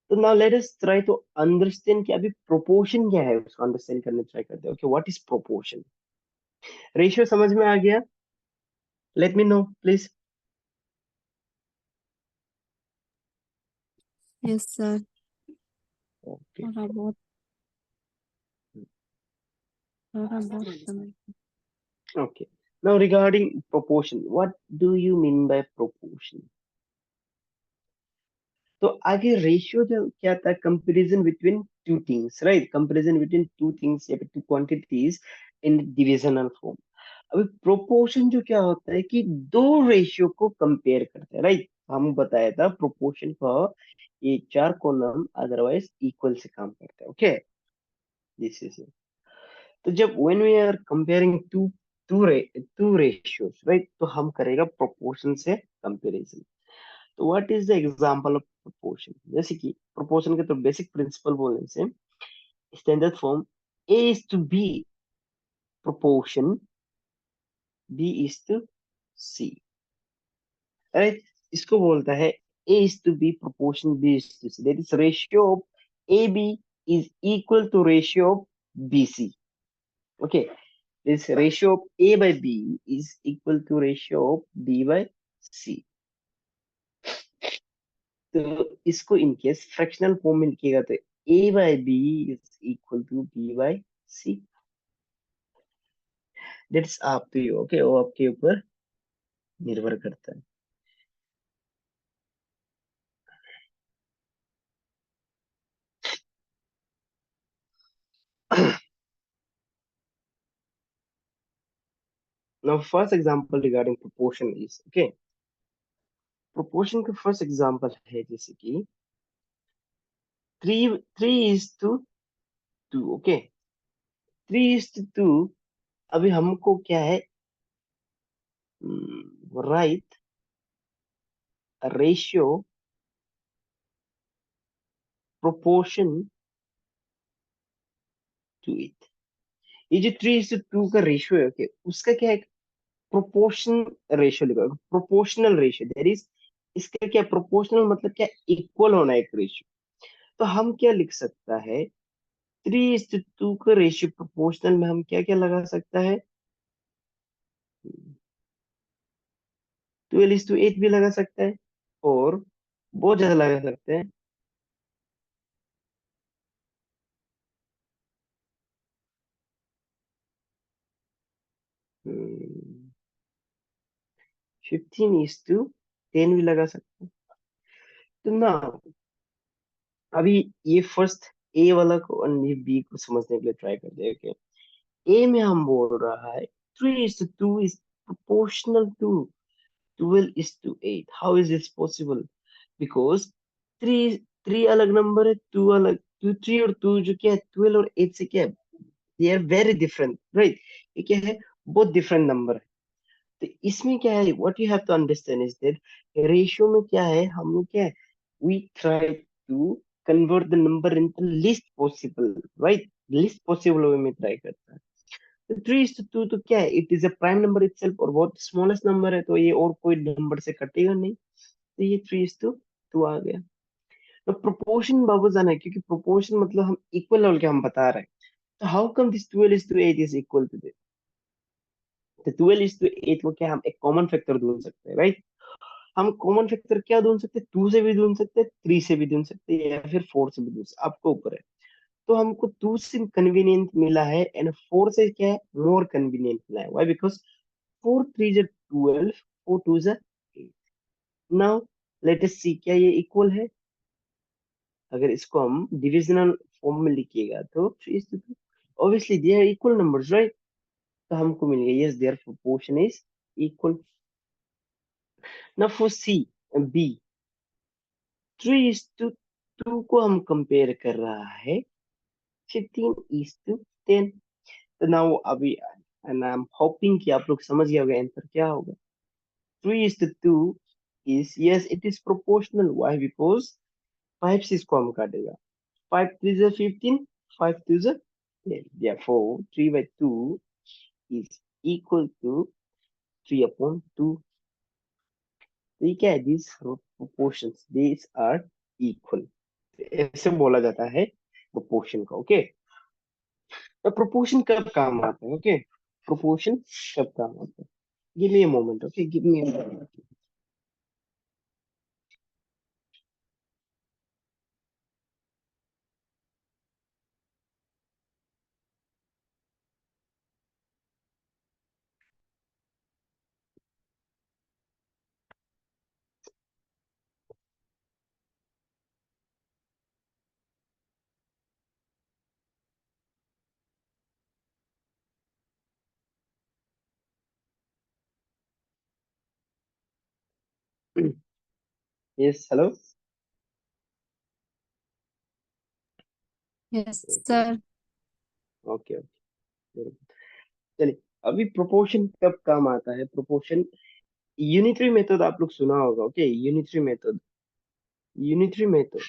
तो now let us try to understand कि अभी प्रोपोर्शन क्या है, उसको अंडरस्टैंड करने ट्राई करते हैं। Okay, what is proportion? Ratio समझ में आ गया? Let me know please. Yes sir. Okay, थोड़ा बहुत समझ। Okay, now regarding proportion, what do you mean by proportion? तो आगे रेशियो जो क्या था, comparison between two things, right, comparison between two things या two quantities in divisional form. अभी प्रोपोर्शन जो क्या होता है कि दो रेशियो को कंपेयर करते हैं, राइट। हम बताया था प्रोपोर्शन को, ये चार कॉलम अदरवाइज इक्वल से काम करते हैं। ओके, दिस इज, तो जब when we are comparing to two ratios, right, तो हम करेगा प्रोपोर्शन से कंपैरिजन। तो what is the example of proportion? जैसे कि प्रोपोर्शन के तो बेसिक प्रिंसिपल बोलने से, standard form A is to B proportion B is to C, right. इसको बोलता है A is to B proportion B is to C, that is ratio of A B is equal to ratio of B C. Okay, this ratio of a by b is equal to ratio of b by c। तो इसको in case fractional form में लिखिएगा तो a by b is equal to b by c। That's up to you, okay, वो आपके ऊपर निर्भर करता है। Now first example regarding proportion is, okay, proportion का फर्स्ट एग्जांपल है जैसे कि 3 3 is to 2। Okay, 3 is to 2। अभी हमको क्या है, right, ratio proportion to it. ये जो 3:2 का रेशियो है, ओके, उसका क्या है, प्रोपोर्शन रेशियो लिखा, प्रोपोर्शनल रेशियो, दैट इज, इसका क्या प्रोपोर्शनल मतलब क्या, इक्वल होना एक रेशियो। तो हम क्या लिख सकता है, 3:2 का रेशियो प्रोपोर्शनल में हम क्या क्या लगा सकता है, 12:8 भी लगा सकता है, और बहुत ज्यादा लगा सकते हैं, 15:10 भी लगा सकते हैं। तो ना, अभी ये फर्स्ट ए वाला को और ये बी को समझने के लिए ट्राई करते हैं। ओके, ए में हम बोल रहा है 3:2 is proportional to 12:8। How is this possible? Because three three अलग नंबर है, टू अलग, टू थ्री और टू जो क्या है 12 और 8 से क्या है, they are very different, right. ये क्या है, बहुत डिफरेंट नंबर है। तो इसमें क्या है, what you have to understand is that ratio में क्या है, हम लोग क्या है, we try to convert the number into least possible, right. Least possible way में ट्राई करता है। तो 3:2 तो क्या है, it is a prime number itself और बहुत स्मॉलेस्ट नंबर है, तो ये और कोई नंबर से कटेगा नहीं। तो ये 3:2 आ गया। तो प्रोपोर्शन बाबू जाना है, क्योंकि प्रोपोर्शन मतलब हम इक्वल लेवल के हम बता रहे हैं। तो how come this 12:8 is equal to this. तो 12:8 को क्या हम एक कॉमन फैक्टर ढूंढ सकते हैं, राइट। हम कॉमन फैक्टर क्या ढूंढ सकते हैं, 2 से भी ढूंढ सकते हैं, 3 से भी ढूंढ सकते हैं, या फिर 4 से भी ढूंढ सकते हैं, आपको ऊपर है। तो हमको 2 से कन्वीनियंट मिला है एंड 4 से क्या है, मोर कन्वीनियंट मिला है। Why? Because 4 3 is 12, 4 2 is 8। Now let us see क्या ये इक्वल है। अगर इसको हम डिविजनल फॉर्म में लिखिएगा तो 3:2, obviously they are equal numbers, right. तो हमको मिल गया yes there proportion is equal. Now for C B, 3:2 को हम कंपेयर कर रहा है 15:10। तो नाउ अभी एंड आई एम होपिंग कि आप लोग समझ गए होंगे आंसर क्या होगा। 3:2 is yes it is proportional. Why? Because 5 से इसको हम काटेगा, 5 3 is 15, 5 2 is 10, therefore 3/2 is equal to 3/2। तो ये क्या है, these proportions these are equal, ऐसे बोला जाता है प्रोपोर्शन का, ओके। तो प्रोपोर्शन कब काम आता है, ओके। प्रोपोर्शन कब काम आता है, give me a moment, okay, give me a moment. Yes, hello. Yes sir. Okay okay, चलिए। अभी प्रोपोर्शन कब काम आता है, प्रोपोर्शन यूनिटरी मेथड आप लोग सुना होगा, okay. Unitary method, unitary method,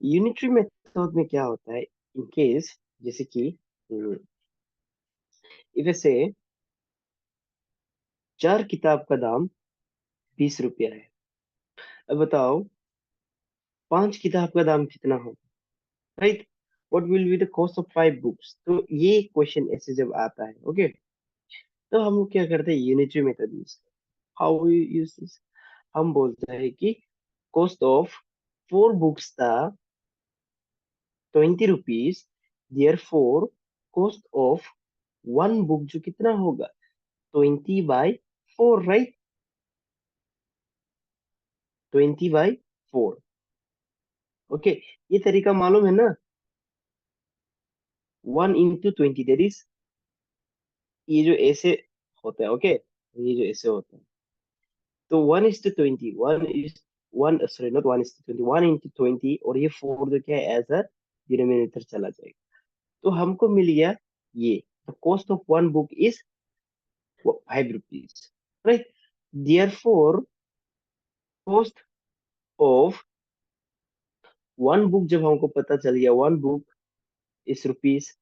unitary method में क्या होता है, इन केस जैसे कि इफ से 4 किताब का दाम 20 रुपया है। अब बताओ 5 किताब का दाम कितना होगा, right. What will be the cost of 5 books. तो ये क्वेश्चन ऐसे जब आता है, ओके, तो हम लोग क्या करते हैं, unitary method use. How you use this, हम बोलते हैं कि कॉस्ट ऑफ 4 बुक्स था 20 rupees, therefore cost of 1 book जो कितना होगा, 20/4, राइट। 20/4, ओके। ये तरीका मालूम है ना, 1 into 20 दैट इज, ये जो ऐसे होता है, ओके, ये जो ऐसे होता है। तो 1:20, 1 सॉरी नॉट 1:20, 1 into 20, और ये 4 जो क्या है एज अ डिनोमिनेटर चला जाएगा। तो हमको मिल गया ये, the cost of 1 book is 5 rupees, right. Therefore cost of 1 book, जब हमको पता चल गया 1 book is rupees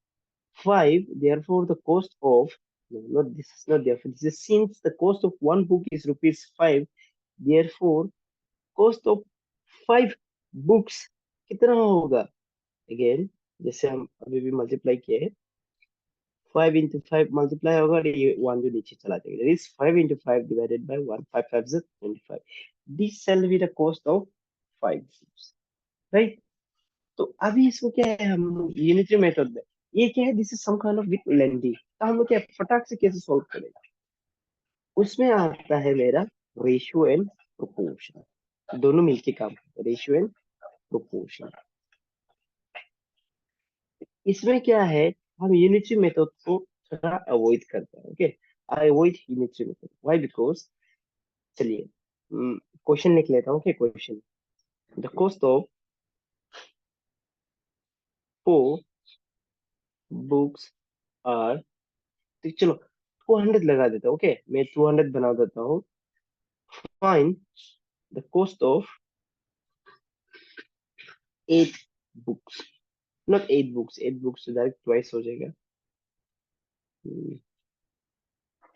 5, therefore the cost of, no, not this is not therefore, this is since the cost of 1 book is rupees 5, therefore cost of 5 books कितना होगा, again जैसे हम अभी भी मल्टीप्लाई किए हैं, 5 into 5 मल्टीप्लाई होगा और ये 1 जो नीचे चला जाएगा, that is 5 into 5 divided by 1, 5 5 is 25, this shall be the cost of 5 books, right। तो अभी इसको क्या है, हम यूनिटरी मेथड में, ये क्या है, this is some kind of with lengthy, तो हम लोग क्या फटाक से कैसे सॉल्व करेंगे, उसमें आता है मेरा रेशियो एंड प्रोपोर्शन, दोनों मिलके काम करते हैं, रेशियो एंड प्रोपोर्शन। इसमें क्या है, हम यूनिटरी मेथड को थोड़ा अवॉइड करते हैं, okay. I avoid unitary method, why? Because, चलिए, क्वेश्चन लिख लेता हूँ। Okay, question, the cost of 4 books are, तो चलो 200 लगा देता हूँ। ओके, मैं 200 बना देता हूँ। Find the cost of 8 books, not 8 books, 8 books direct twice हो जाएगा।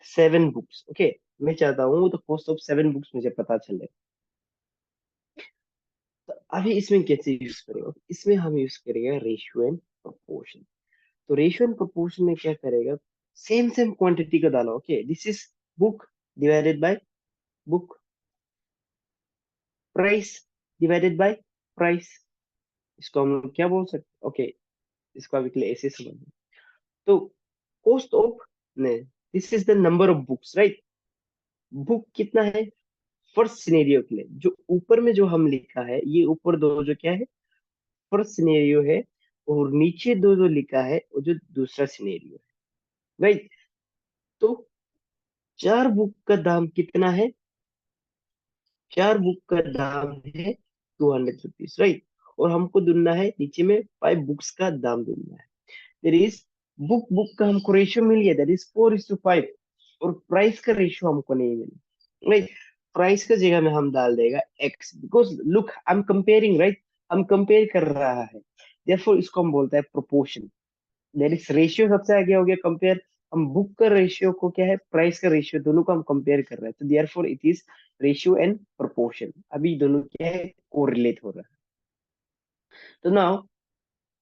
7 बुक्स। ओके, मैं चाहता हूँ द कॉस्ट ऑफ 7 बुक्स मुझे पता चले। तो अभी इसमें कैसे यूज करेगा? इसमें हम यूज करेंगे रेशियो एंड प्रोपोर्शन। तो रेशियो एंड प्रोपोर्शन में क्या करेगा, सेम सेम क्वांटिटी का डालो। Okay, this is book divided by book, price divided by price. इसको हम लोग क्या बोल सकते? ओके, इसको अभी के लिए ऐसे समझ। तो कॉस्ट ऑफ ने, this is the number of books, right? Book कितना है फर्स्ट सिनेरियो के लिए, जो ऊपर में जो हम लिखा है, ये ऊपर दो जो क्या है फर्स्ट सिनेरियो है, और नीचे दो जो लिखा है वो जो दूसरा सिनेरियो है, राइट? तो 4 बुक का दाम कितना है? 4 बुक का दाम है 200 रुपीज, राइट? और हमको ढूंढना है नीचे में 5 बुक्स का दाम ढूंढना है। देर इज बुक बुक का हमको रेशियो मिल गया, दैट इज 4:5। और प्राइस का रेशियो हमको नहीं मिला, राइट? प्राइस का जगह में हम डाल देगा x, because look I am comparing, right? हम कंपेयर कर रहा है, देयरफॉर इसको हम बोलता है प्रोपोर्शन। देर इज रेशियो सबसे आगे हो गया कंपेयर। हम बुक का रेशियो को क्या है, प्राइस का रेशियो, दोनों को हम कंपेयर कर रहे हैं, तो therefore it is ratio and proportion. अभी दोनों क्या है, कोरिलेट हो रहा है। तो नाउ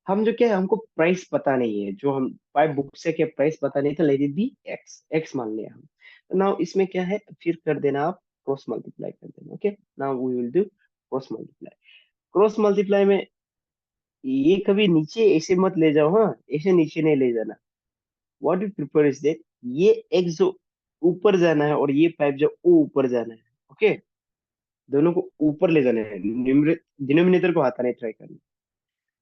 हम जो क्या है, हमको प्राइस पता नहीं है, जो हम 5 बुक से क्या प्राइस पता नहीं था, let it be x, x मान लिया हम। तो नाउ इसमें क्या है, फिर कर देना आप क्रॉस मल्टीप्लाई कर देना। Okay, now we will do cross multiply. Cross multiply में ये कभी नीचे ऐसे मत ले जाओ, हाँ, ऐसे नीचे नहीं ले जाना। What you prefer is that ये एक्स जो ऊपर जाना है और ये 5 जो ओ ऊपर जाना है। ओके, दोनों को ऊपर ले जाना है, डिनोमिनेटर को हटाने ट्राई करना।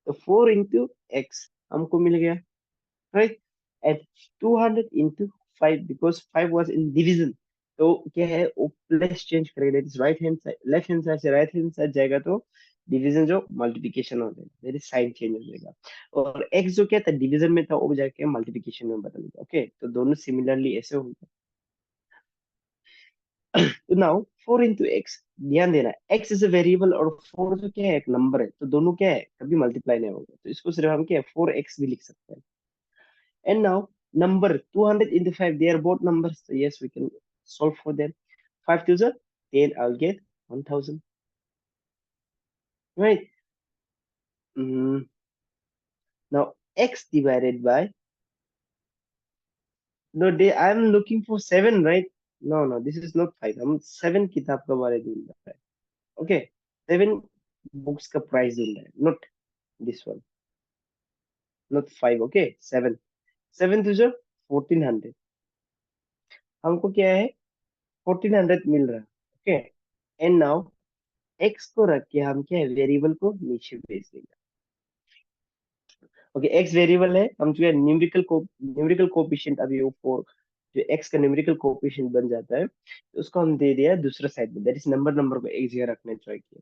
तो 4 into x हमको मिल गया, right? Eight 200 into 5, because 5 was in division। तो क्या है, वो प्लस चेंज करेगा, that is right hand side, left hand side से राइट हैंड साइड जाएगा तो डिवीजन जो मल्टीप्लिकेशन हो जाएगा, दैट इज साइन चेंज हो जाएगा। और x जो क्या था डिवीजन में था, वो जाके मल्टीप्लिकेशन में बदल गया। ओके, तो दोनों सिमिलरली ऐसे होंगे। तो नाउ 4 into x, ध्यान देना x इज अ वेरिएबल और 4 जो क्या है एक नंबर है, तो दोनों क्या है कभी मल्टीप्लाई नहीं होगा, तो इसको सिर्फ हम क्या है 4x भी लिख सकते हैं। And now number 200 into 5, they are both numbers. So yes, we can solve for them. 5 to the 10, I'll get 1000. Right? Mm, now x divided by, no, I'm looking for 7, right? No, no, this is not 5. I'm 7 किताब का बारे में ढूंढ रहा है. Okay, 7 books का price ढूंढ रहा है. Not this one. Not 5, okay? 7. 7 to the 1400. हमको क्या है 1400 मिल रहा है. Okay? And now एक्स को रख के हम क्या है वेरिएबल को नीचे भेज देंगे। ओके, एक्स वेरिएबल है, हम जो है न्यूमेरिकल कोएफिशिएंट, अभी वो फोर जो एक्स का न्यूमेरिकल कोएफिशिएंट बन जाता है, तो उसको हम दे दिया दूसरा साइड में, दैट इज नंबर, नंबर को एक जगह रखने ट्राई किया।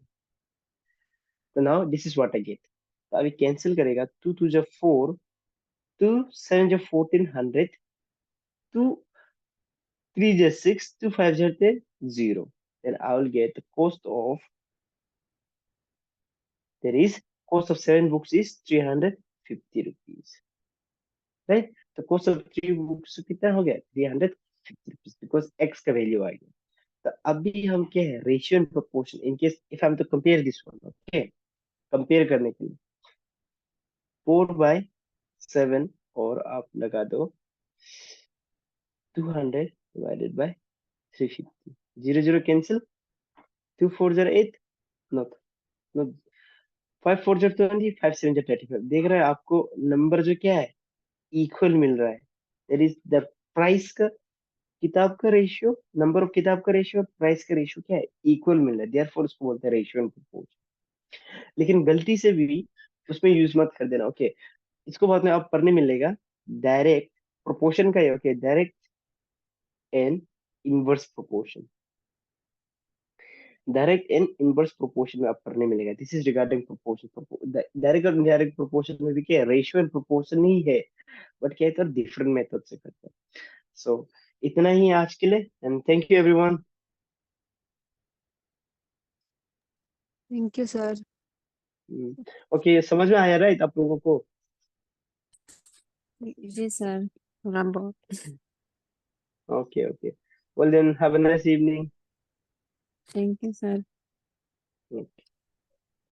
तो now this is what I get. तो अभी कैंसिल करेगा, 2 2 जब 4, 2 7 जब 1400, 2 3 जब 6, 2 5 जब 0, then I will get the cost of, there is cost of 7 books is 350 rupees, right? तो कोस्ट ऑफ 3 बुक्स कितना हो गया 350 बिकॉज एक्स का वैल्यू आ गया। तो अभी हम क्या है ratio and proportion, in case if I am to compare this one, okay, compare करने के लिए 4/7, और आप लगा दो 200 divided by 350, 0 0 cancel, 2 4 0 8, not not, 5 4 0 20, 5 7 0 35, देख रहे हैं आपको नंबर जो क्या है इक्वल मिल रहा है, दैट इज द प्राइस का किताब का रेशियो, नंबर ऑफ किताब का रेशियो, प्राइस का रेशियो क्या है इक्वल मिल रहा है, देयरफॉर उसको बोलते हैं रेशियो एंड प्रोपोर्शन। लेकिन गलती से भी उसमें यूज मत कर देना। ओके, इसको बाद में आप पढ़ने मिलेगा, डायरेक्ट प्रोपोर्शन का okay, direct and inverse proportion. Direct and inverse proportion में अब पढ़ने मिलेगा। This is regarding proportion. Direct और इनडायरेक्ट प्रोपोर्शन में भी क्या है, रेशियो एंड प्रोपोर्शन ही है, बट क्या है तो डिफरेंट मेथड से करते हैं। सो इतना ही आज के लिए, and thank you everyone. Thank you sir. Okay, समझ में आया राइट आप लोगों को? जी सर, थोड़ा बहुत। Okay okay, well then have a nice evening. Thank you sir.